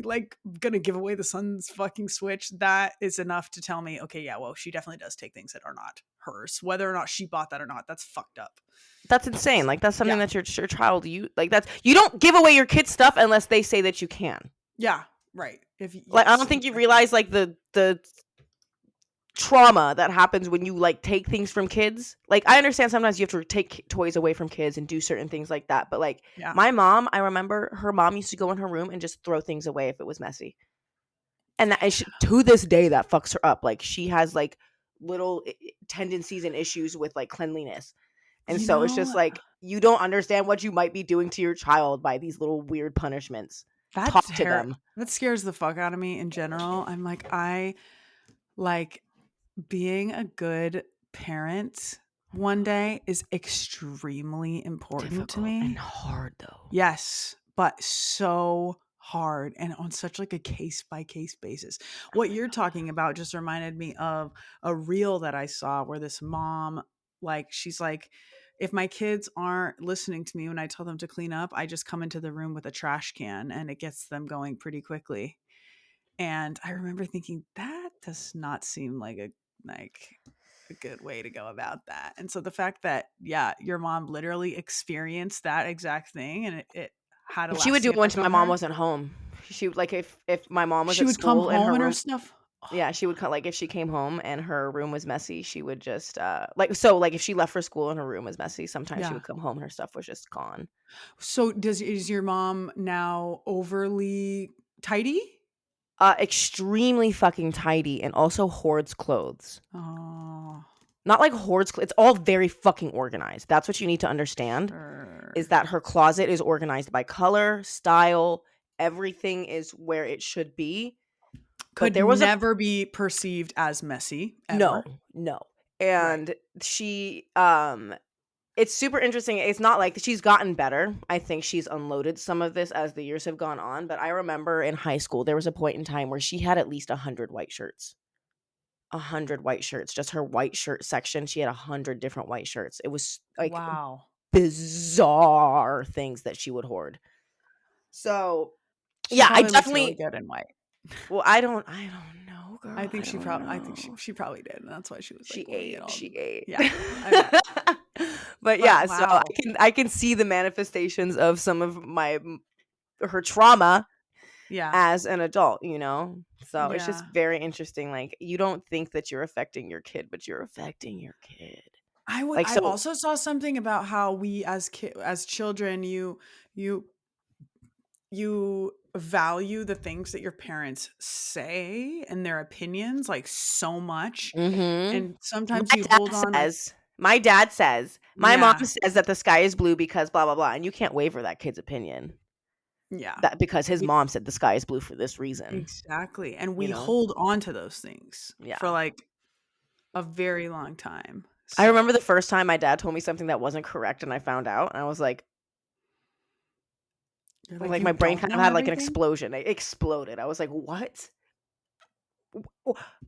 like gonna give away the son's fucking Switch. That is enough to tell me, okay, yeah, well, she definitely does take things that are not hers, whether or not she bought that or not. That's fucked up. That's insane. Like, that's something Yeah, that your child that's you don't give away your kid's stuff unless they say that you can. yeah, right. If Like, I yes, don't think you exactly. realize like the trauma that happens when you like take things from kids. Like, I understand sometimes you have to take toys away from kids and do certain things like that, but like Yeah, my mom, I remember her mom used to go in her room and just throw things away if it was messy. And to this day that fucks her up. Like, she has like little tendencies and issues with like cleanliness. And you so it's just know like you don't understand what you might be doing to your child by these little weird punishments. Talk to them. that scares the fuck out of me in general. I'm like, I like being a good parent one day is extremely important to Difficult and me. hard though. Yes, but so hard and on such like a case by case basis. What you're talking about just reminded me of a reel that I saw where this mom, like, she's like, if my kids aren't listening to me when I tell them to clean up, I just come into the room with a trash can and it gets them going pretty quickly. And I remember thinking that does not seem like a good way to go about that. And so the fact that, yeah, your mom literally experienced that exact thing and it had a She would do lasting it when effect my on mom her. wasn't home. She would like if my mom was She at would come school in home her and her room. stuff. Yeah, she would cut like if she came home and her room was messy, she would just like so like if she left for school and her room was messy, sometimes she Yeah. would come home and her stuff was just gone. So is your mom now overly tidy? Extremely fucking tidy and also hoards clothes. Oh, Not like hoards, it's all very fucking organized. That's what you need to understand is sure. that her closet is organized by color, style, everything is where it should be. But Could there was a never be perceived as messy no, ever. no. Right. And she it's super interesting. It's not like she's gotten better. I think she's unloaded some of this as the years have gone on, but I remember in high school there was a point in time where she had at least 100 white shirts. 100 white shirts. Just her white shirt section. She had 100 different white shirts. It was like Wow. bizarre things that she would hoard. So She yeah, I probably looked really definitely. good in white. Well, I don't know, girl. I think I she don't probably I think know. she probably did, and that's why she was She like wearing it ate. all. She ate. Yeah, I bet. But But yeah, so wow. I can see the manifestations of some of her trauma Yeah. as an adult, you know? So it's just Yeah. very interesting. Like, you don't think that you're affecting your kid, but you're affecting your kid. Like, I so also saw something about how we as children you you value the things that your parents say and their opinions like so much, mhm. and sometimes you hold on like My dad says, my mom yeah, says that the sky is blue because blah blah blah, and you can't waver that kid's opinion. yeah. That because his We mom said the sky is blue for this reason, exactly, and you we know? hold on to those things for Yeah. like a very long time. I remember So, the first time my dad told me something that wasn't correct and I found out, and I was you're like, like "You my brain don't kind of know had like an everything?" explosion. It exploded. I was like, "What?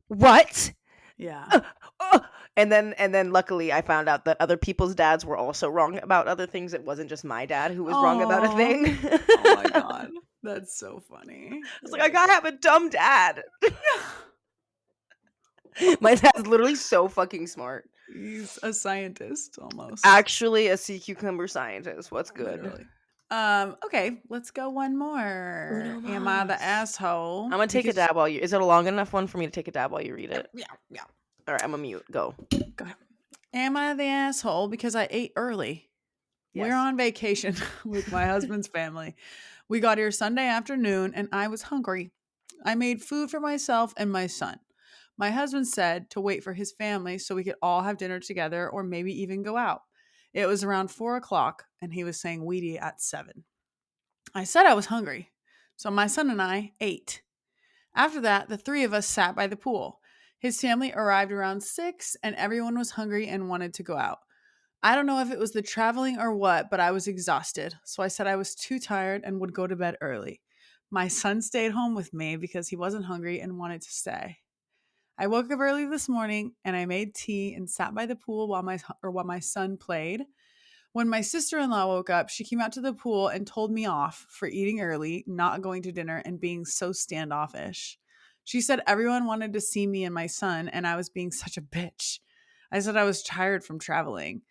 What?" Yeah. Uh, uh," and then luckily I found out that other people's dads were also wrong about other things. It wasn't just my dad who was wrong about a Oh, thing. oh my I god. That's so funny. was You're like, "I like, gotta have a dumb dad." My dad's literally so fucking smart. he's a scientist almost. Actually, a sea cucumber scientist. What's good? Literally. Okay, let's go one more. Uno Am I the mas. asshole? I'm gonna take a Because dab while you. Is it a long enough one for me to take a dab while you read it? yeah, yeah. All right, I'm a mute. Go. Go ahead. Am I the asshole because I ate early? We're Yes. on vacation with my husband's family. We got here Sunday afternoon and I was hungry. I made food for myself and my son. My husband said to wait for his family so we could all have dinner together or maybe even go out. It was around 4 o'clock and he was saying we'd eat at 7. I said I was hungry, so my son and I ate. After that, the three of us sat by the pool. His family arrived around 6 and everyone was hungry and wanted to go out. I don't know if it was the traveling or what, but I was exhausted. So I said I was too tired and would go to bed early. My son stayed home with me because he wasn't hungry and wanted to stay. I woke up early this morning and I made tea and sat by the pool while my son played. When my sister-in-law woke up, she came out to the pool and told me off for eating early, not going to dinner, and being so standoffish. She said everyone wanted to see me and my son, and I was being such a bitch. I said I was tired from traveling.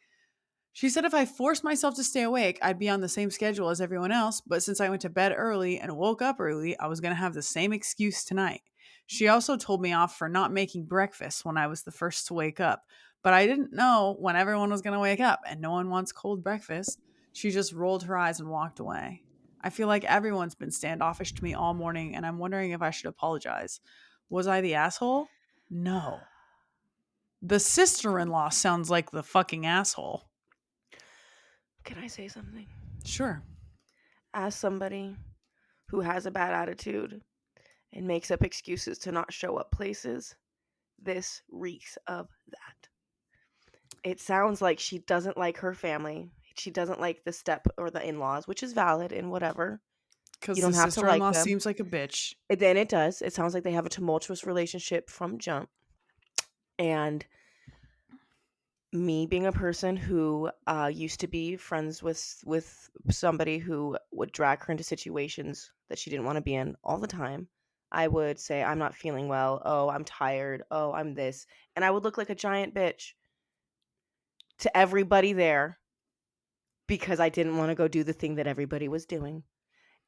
She said if I forced myself to stay awake, I'd be on the same schedule as everyone else, but since I went to bed early and woke up early, I was going to have the same excuse tonight. She also told me off for not making breakfast when I was the first to wake up, but I didn't know when everyone was going to wake up, and no one wants cold breakfast. She just rolled her eyes and walked away. I feel like everyone's been standoffish to me all morning, and I'm wondering if I should apologize. Was I the asshole? No. The sister in law sounds like the fucking asshole. Can I say something? Sure. As somebody who has a bad attitude and makes up excuses to not show up places, this reeks of that. It sounds like she doesn't like her family. She doesn't like the step or the in-laws, which is valid and whatever. You Because the don't have to sister in like law them. seems like a bitch. Then it does. It sounds like they have a tumultuous relationship from jump. And me being a person who used to be friends with somebody who would drag her into situations that she didn't want to be in all the time, I would say I'm not feeling well. Oh, I'm tired. Oh, I'm this, and I would look like a giant bitch to everybody there because I didn't want to go do the thing that everybody was doing.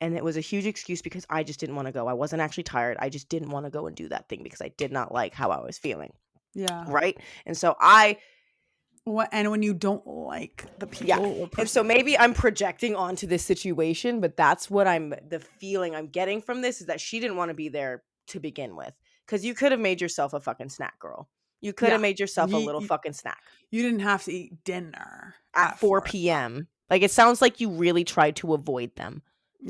And it was a huge excuse because I just didn't want to go. I wasn't actually tired. I just didn't want to go and do that thing because I did not like how I was feeling. Yeah. Right. And so I And when you don't like the Yeah. people or And so person. maybe I'm projecting onto this situation, but that's what the feeling I'm getting from this is that she didn't want to be there to begin with. Because you could have made yourself a fucking snack, girl. You could have Yeah. made yourself a little You fucking snack didn't have to eat dinner at at 4 4 o'clock. p.m. Like, it sounds like you really tried to avoid them.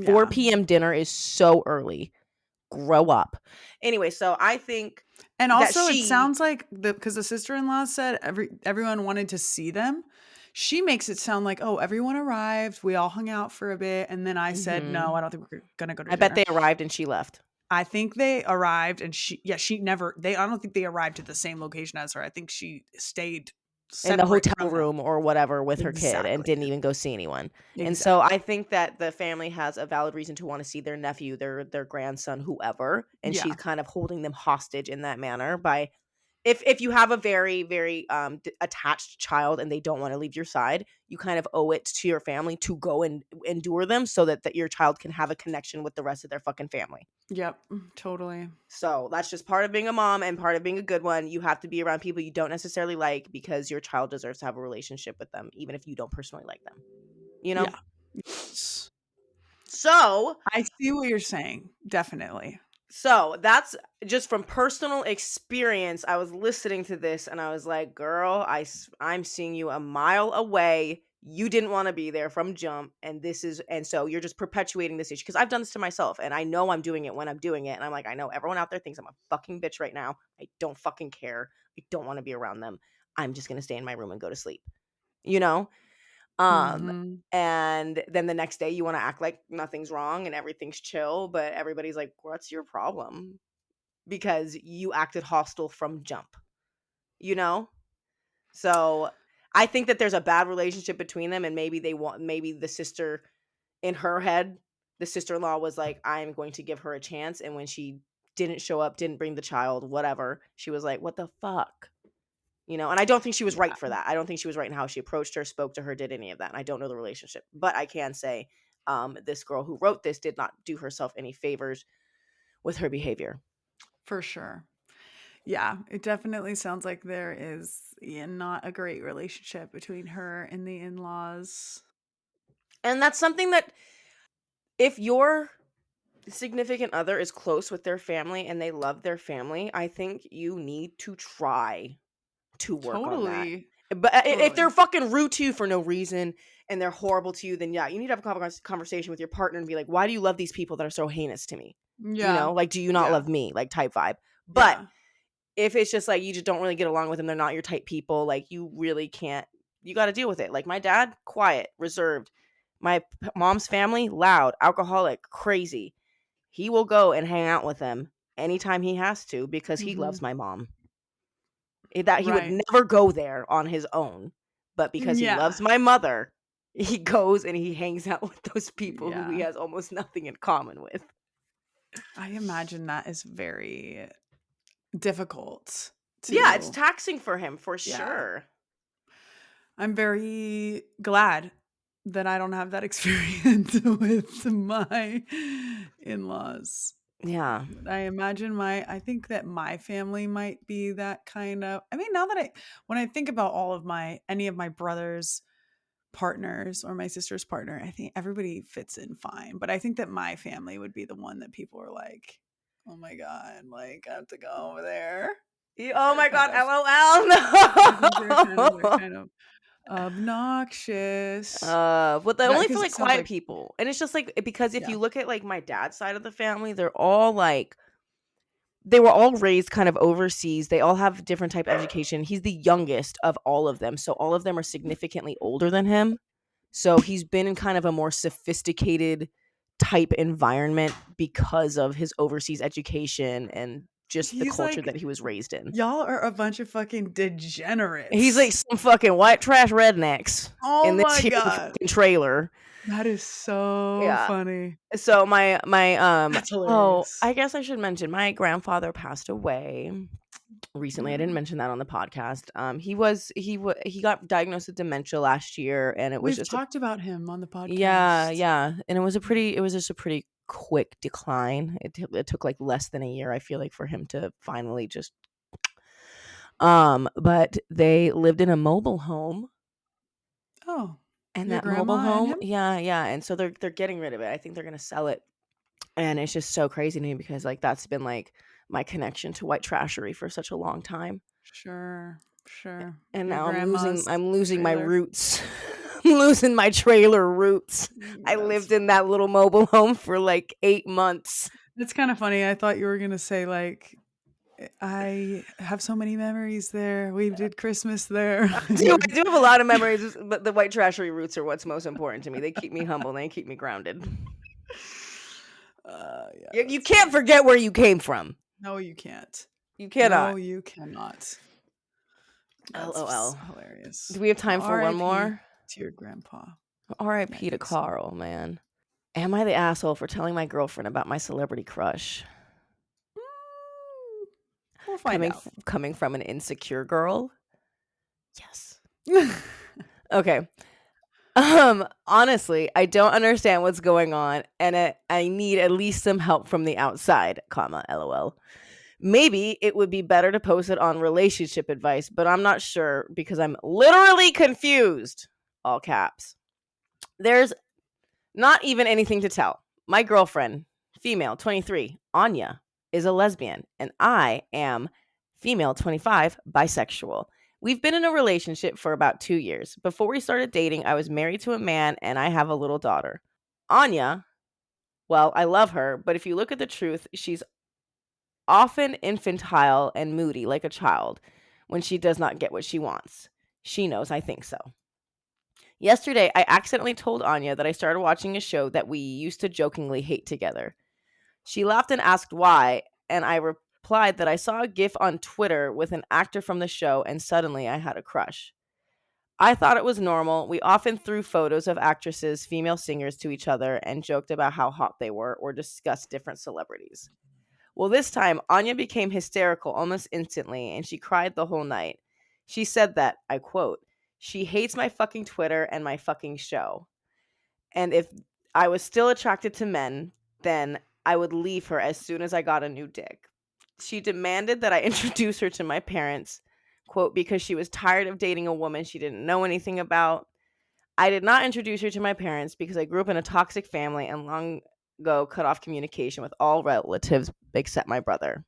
4 Yeah. p.m. dinner is so early. Grow up. Anyway, so I think And that also it sounds like because the sister-in-law said everyone wanted to see them. She makes it sound like, oh, everyone arrived, we all hung out for a bit, and then I said, Mhm. no, I don't think we're gonna go to I bet dinner. they arrived and she left. I think they arrived and she never I don't think they arrived at the same location as her. I think she stayed in the separate hotel from them. room or whatever with her kid and Exactly. didn't even go see anyone. And so I Exactly. think that the family has a valid reason to want to see their nephew, their grandson, whoever, and she's Yeah. kind of holding them hostage in that manner by if you have a very very attached child and they don't want to leave your side, you kind of owe it to your family to go and endure them so that your child can have a connection with the rest of their fucking family. Yep. Totally. So that's just part of being a mom and part of being a good one. You have to be around people you don't necessarily like because your child deserves to have a relationship with them, even if you don't personally like them. You know? Yeah. Yes. So I see what you're saying. Definitely. So that's just from personal experience. I was listening to this and I was like, girl, I'm seeing you a mile away. You didn't want to be there from jump. And so you're just perpetuating this issue. Because I've done this to myself and I know I'm doing it when I'm doing it. And I'm like, I know everyone out there thinks I'm a fucking bitch right now. I don't fucking care. I don't want to be around them. I'm just going to stay in my room and go to sleep. You know? Mhm. And then the next day you want to act like nothing's wrong and everything's chill, but everybody's like, what's your problem? Because you acted hostile from jump, you know? So I think that there's a bad relationship between them, and maybe the sister in her head, the sister-in-law was like, I'm going to give her a chance. And when she didn't show up, didn't bring the child, whatever, she was like, what the fuck? You know, and I don't think she was right for that. I don't think she was right in how she approached her, spoke to her, did any of that. And I don't know the relationship, but I can say this girl who wrote this did not do herself any favors with her behavior. For sure. Yeah, it definitely sounds like there is not a great relationship between her and the in-laws. And that's something that if your significant other is close with their family and they love their family, I think you need to try to work on that. Totally. But if they're Totally. fucking rude to you for no reason and they're horrible to you, then yeah, you need to have a conversation with your partner and be like, why do you love these people that are so heinous to me? You Yeah. know, like, do you not Yeah. love me? Like, type vibe. But Yeah. if it's just like you just don't really get along with them, they're not your type people, like, you really can't, you got to deal with it. Like, my dad, quiet, reserved. My mom's family, loud, alcoholic, crazy. He will go and hang out with them anytime he has to because he loves Mhm. my mom. That he would Right. never go there on his own, but because he Yeah. loves my mother, he goes and he hangs out with those people who he Yeah. has almost nothing in common with. I imagine that is very difficult Yeah, it's to taxing for him for yeah. sure. I'm very glad that I don't have that experience with my in-laws. Yeah. I imagine I think that my family might be that kind of I mean, now that when I think about all of any of my brother's partners or my sister's partner, I think everybody fits in fine. But I think that my family would be the one that people are like, oh my God, like I have to go over there. Oh They're my kind god, of LOL, I think they're no. kind of obnoxious. But they That only for because like it sounds quiet like people. And it's just like because if yeah. you look at like my dad's side of the family, they're all like they were all raised kind of overseas. They all have different type of education. He's the youngest of all of them. So all of them are significantly older than him. So he's been in kind of a more sophisticated type environment because of his overseas education and just the He's culture like, that he was raised in. y'all are a bunch of fucking He's like degenerates. some fucking white trash rednecks Oh in this my here God. fucking trailer. That is so Yeah. funny. So my That's oh, hilarious. I guess I should mention my grandfather passed away recently. I didn't Mm. mention that on the podcast. He got diagnosed with dementia last year, and it was We've just a talked about him on the yeah, podcast. yeah, and it was just a pretty quick decline. It took like less than a year, I feel like, for him to finally just but they lived in a mobile home, Oh, and your that mobile grandma and home, him? yeah, yeah, and so they're getting rid of it. I think they're gonna sell it. And it's just so crazy to me because like that's been like my connection to white trashery for such a long time. Sure, sure. And Your now grandma's I'm losing my trailer. roots. I'm losing my trailer roots. I That's lived in funny. that little mobile home for like 8 months. It's kind of funny. I thought you were gonna say like, I have so many memories there. We did Christmas there. I do have a lot of memories, but the white trashery roots are what's most important to me. They keep me humble, they keep me grounded. Yeah, You can't forget where you came from. No, you can't. You cannot. No, you cannot. That's LOL. hilarious. Do we have time for one R.I.P. more? to your grandpa. R.I.P. to so. Carl, man. Am I the asshole for telling my girlfriend about my celebrity crush? We'll find out. Coming from an insecure girl? Yes. Okay. Honestly, I don't understand what's going on, and I need at least some help from the outside, LOL. Maybe it would be better to post it on relationship advice, but I'm not sure because I'm literally confused. All caps. There's not even anything to tell. My girlfriend, female, 23, Anya, is a lesbian, and I am female, 25, bisexual. We've been in a relationship for about 2 years. Before we started dating, I was married to a man, and I have a little daughter. Anya, well, I love her, but if you look at the truth, she's often infantile and moody like a child when she does not get what she wants. She knows I think so. Yesterday, I accidentally told Anya that I started watching a show that we used to jokingly hate together. She laughed and asked why, and I replied that I saw a gif on Twitter with an actor from the show, and suddenly I had a crush. I thought it was normal. We often threw photos of actresses, female singers to each other and joked about how hot they were or discussed different celebrities. Well, this time, Anya became hysterical almost instantly, and she cried the whole night. She said that, I quote, she hates my fucking Twitter and my fucking show. And if I was still attracted to men, then I would leave her as soon as I got a new dick. She demanded that I introduce her to my parents, quote, because she was tired of dating a woman she didn't know anything about. I did not introduce her to my parents because I grew up in a toxic family and long ago cut off communication with all relatives except my brother.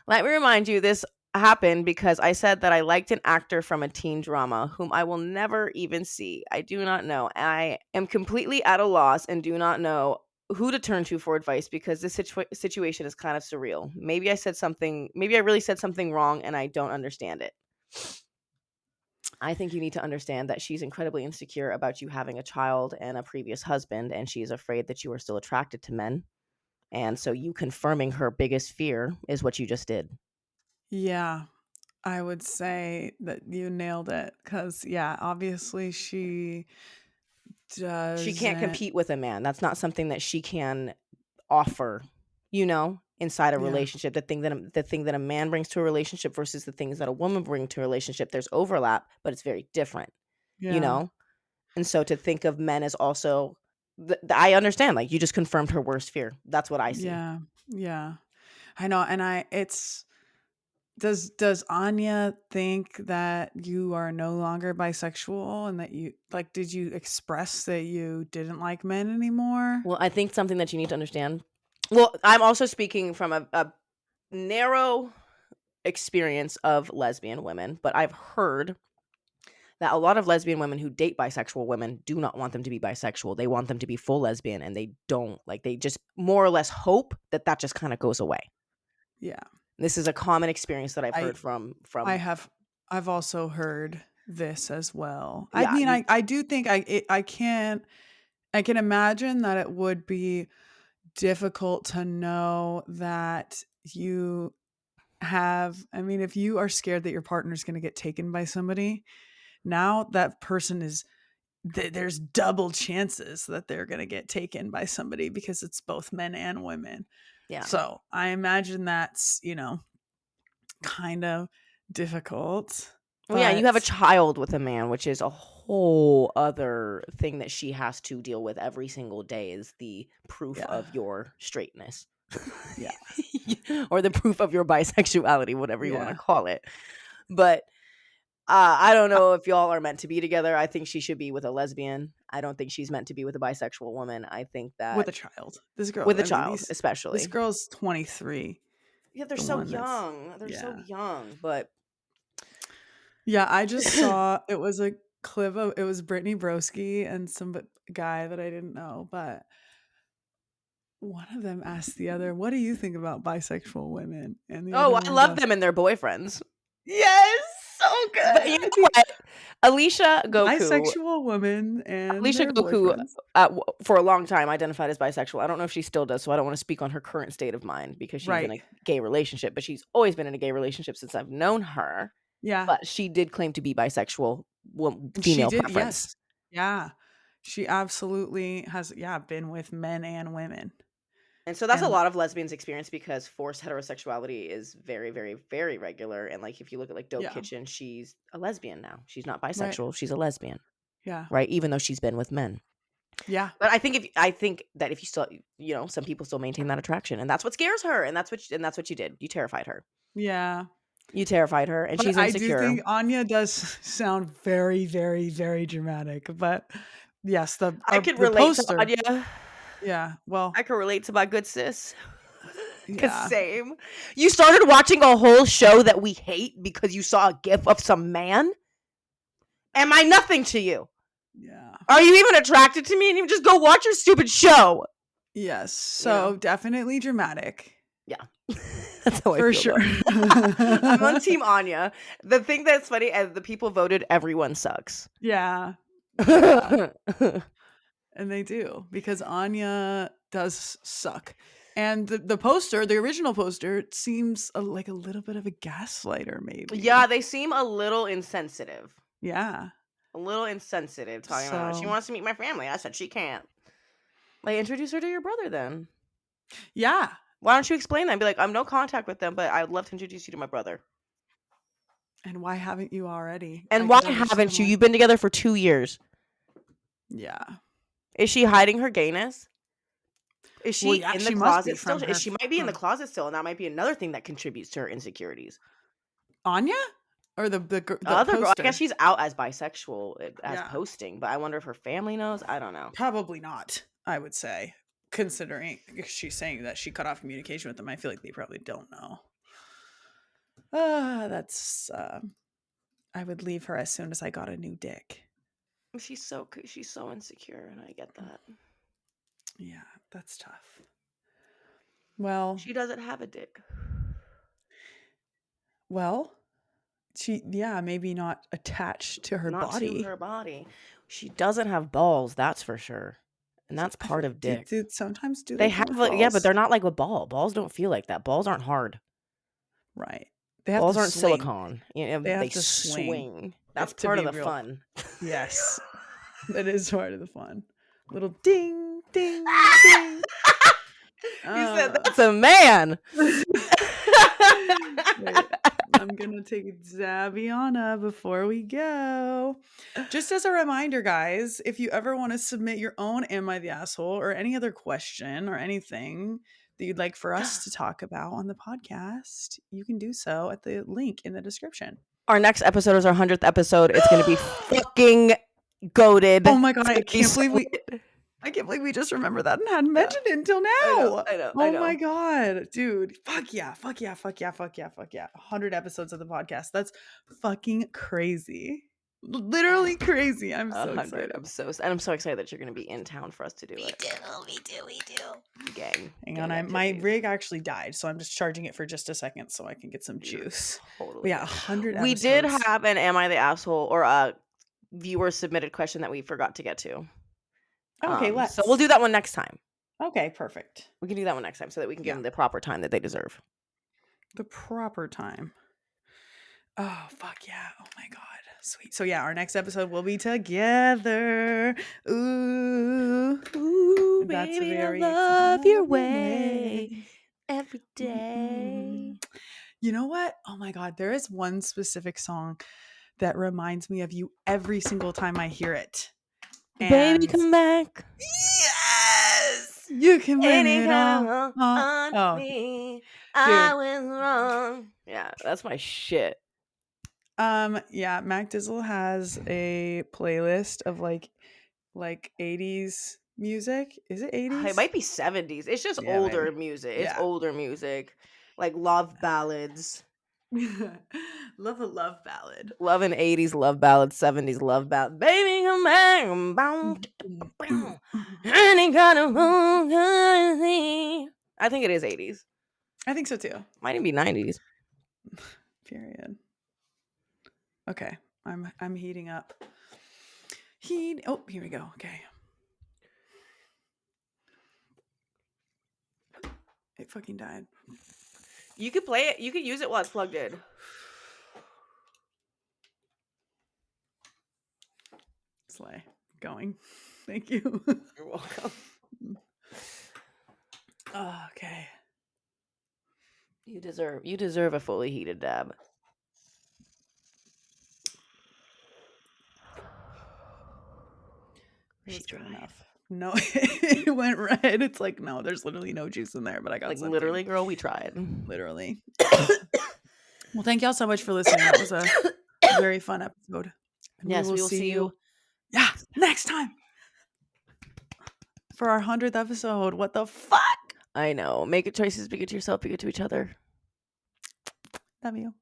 Let me remind you, this happened because I said that I liked an actor from a teen drama whom I will never even see. I do not know. I am completely at a loss and do not know who to turn to for advice because this situation is kind of surreal. Maybe I really said something wrong and I don't understand it. I think you need to understand that she's incredibly insecure about you having a child and a previous husband, and she's afraid that you are still attracted to men. And so you confirming her biggest fear is what you just did. Yeah, I would say that you nailed it because, yeah, obviously she She can't doesn't. compete with a man. That's not something that she can offer, inside a Yeah, relationship. The thing that a man brings to a relationship versus the things that a woman brings to a relationship, there's overlap, but it's very different, you yeah, know? And so to think of men as also I understand, like you just confirmed her worst fear. That's what I see. yeah, yeah. I know, and does Anya think that you are no longer bisexual and that you like? Did you express that you didn't like men anymore? Well, I think something that you need to understand. Well, I'm also speaking from a narrow experience of lesbian women, but I've heard that a lot of lesbian women who date bisexual women do not want them to be bisexual. They want them to be full lesbian, and they don't. Like, they just more or less hope that just kind of goes away. Yeah, This is a common experience that I've I heard from I have I've also heard this as well. I yeah, mean, I do think I can imagine that it would be difficult to know that you have. I mean, if you are scared that your partner's going to get taken by somebody, now that person is there's double chances that they're going to get taken by somebody because it's both men and women. yeah. So I imagine that's, kind of difficult, Well, yeah, you have a but child with a man, which is a whole other thing that she has to deal with every single day is the proof yeah, of your straightness. yeah, Or the proof of your bisexuality, whatever you want to yeah. call it. But I don't know if y'all are meant to be together. I think she should be with a lesbian. I don't think she's meant to be with a bisexual woman. I think With that a child. This girl, with a I mean, child, this especially. girl's 23. Yeah, they're The so one that's young. They're so yeah. young, but Yeah, I just saw it was a clip of it was Brittany Broski and some guy that I didn't know, but one of them asked the other, "What do you think about bisexual women?" And the oh, other I one love goes, them and their boyfriends. "Yes, so But good." you know I think what? Alicia Goku. bisexual women and Alicia their Goku, boyfriends. for a long time, identified as bisexual. I don't know if she still does, so I don't want to speak on her current state of mind because she's in Right. a gay relationship. But she's always been in a gay relationship since I've known her. Yeah. But she did claim to be bisexual, She female did, preference. yes. Yeah. She absolutely has, been with men and women. And so that's a And lot of lesbians' experience because forced heterosexuality is very, very, very regular. And like if you look at like Dope yeah, Kitchen, she's a lesbian now. She's not right. bisexual. She's a lesbian, Yeah. right? Even though she's been with men. Yeah. But I think that if you still, some people still maintain that attraction, and that's what scares her, and that's what you did. You terrified her. Yeah. You terrified her, and But she's I do insecure. think Anya does sound very, very, very dramatic. But yes, I could the relate to poster. Anya. Yeah. Well, I could relate to my good sis. Cause yeah. same. You started watching a whole show that we hate because you saw a gif of some man. Am I nothing to you? Yeah. Are you even attracted to me? And you just go watch your stupid show. Yes. So definitely dramatic. Yeah. That's how I For feel. sure. I'm on Team Anya. The thing that's funny is the people voted everyone sucks. Yeah. Yeah. And they do, because Anya does suck. And the poster, the original poster, it seems like a little bit of a gaslighter, maybe. Yeah, they seem a little insensitive. Yeah. A little insensitive, talking about she So wants to meet my family. I said she can't. Like, introduce her to your brother then. yeah. Why don't you explain that and be like, I'm no contact with them, but I would love to introduce you to my brother. And why haven't you already? And I why could haven't understand you? why. You've been together for 2 years. Yeah. Is she hiding her gayness? Is she Well, yeah, in the she must be closet still? from her She might be in the closet still, and that might be another thing that contributes to her insecurities. Anya? Or the Other girl, I poster? guess she's out as bisexual as Yeah. posting, but I wonder if her family knows. I don't know. Probably not, I would say. Considering she's saying that she cut off communication with them, I feel like they probably don't know. That's I would leave her as soon as I got a new dick. She's so insecure, and I get that. Yeah, that's tough. Well, She doesn't have a dick. she maybe not attached to her Not body. to her body. She doesn't have balls, that's for sure. And that's part of dick. Dude, sometimes do They have have balls? yeah, but they're not like a ball. Balls don't feel like that. Balls aren't hard. Right. They have Balls to aren't swing. silicone. They have to swing. That's to part be of the real. fun. Yes. That is part of the fun. Little ding, ding, ding. You said that's a man. Wait, I'm gonna take a Zabiana before we go. Just as a reminder, guys, if you ever want to submit your own Am I the Asshole or any other question or anything that you'd like for us to talk about on the podcast, you can do so at the link in the description. Our next episode is our 100th episode. It's gonna be fucking goated. Oh my god, I can't believe we just remembered that and hadn't mentioned it until now. I know. Oh my god, dude. Fuck yeah. 100 episodes of the podcast. That's fucking crazy. Literally crazy. I'm so 100. excited. I'm so excited that you're gonna be in town for us to do it. We do. Gang. Hang on, my rig actually died, so I'm just charging it for just a second so I can get some juice. Totally. But yeah, 100 episodes. We did have an Am I the Asshole or a viewer submitted question that we forgot to get to. Okay, let's. So we'll do that one next time. Okay, perfect. We can do that one next time so that we can give them the proper time that they deserve. The proper time. Oh, fuck yeah. Oh my god. Sweet. So yeah, our next episode will be together. Ooh. That's baby, very I love your way every day. You know what? Oh my god, there is one specific song that reminds me of you every single time I hear it. Baby, come back. Yes! You can blame it on me. I was wrong. Yeah, that's my shit. Yeah, MacDizzle has a playlist of like 80s music. Is it 80s? It might be 70s. It's just older music. It's older music. Like love ballads. Love a love ballad. Love an 80s love ballad, 70s love ballad. Baby, come back. I think it is 80s. I think so too. Might even be 90s. Period. Okay. I'm heating up. Oh, here we go. Okay. It fucking died. You could play it. You could use it while it's plugged in. Slay. Going. Thank you. You're welcome. Okay. You deserve a fully heated dab. It's good enough. No, it went red. It's like, no, there's literally no juice in there, but I got Like something. literally, girl, we tried. Literally. Well, thank y'all so much for listening. That was a very fun episode. And yes, we will see you. Yeah, next time. For our 100th episode. What the fuck? I know. Make good choices. Be good to yourself. Be good to each other. Love you.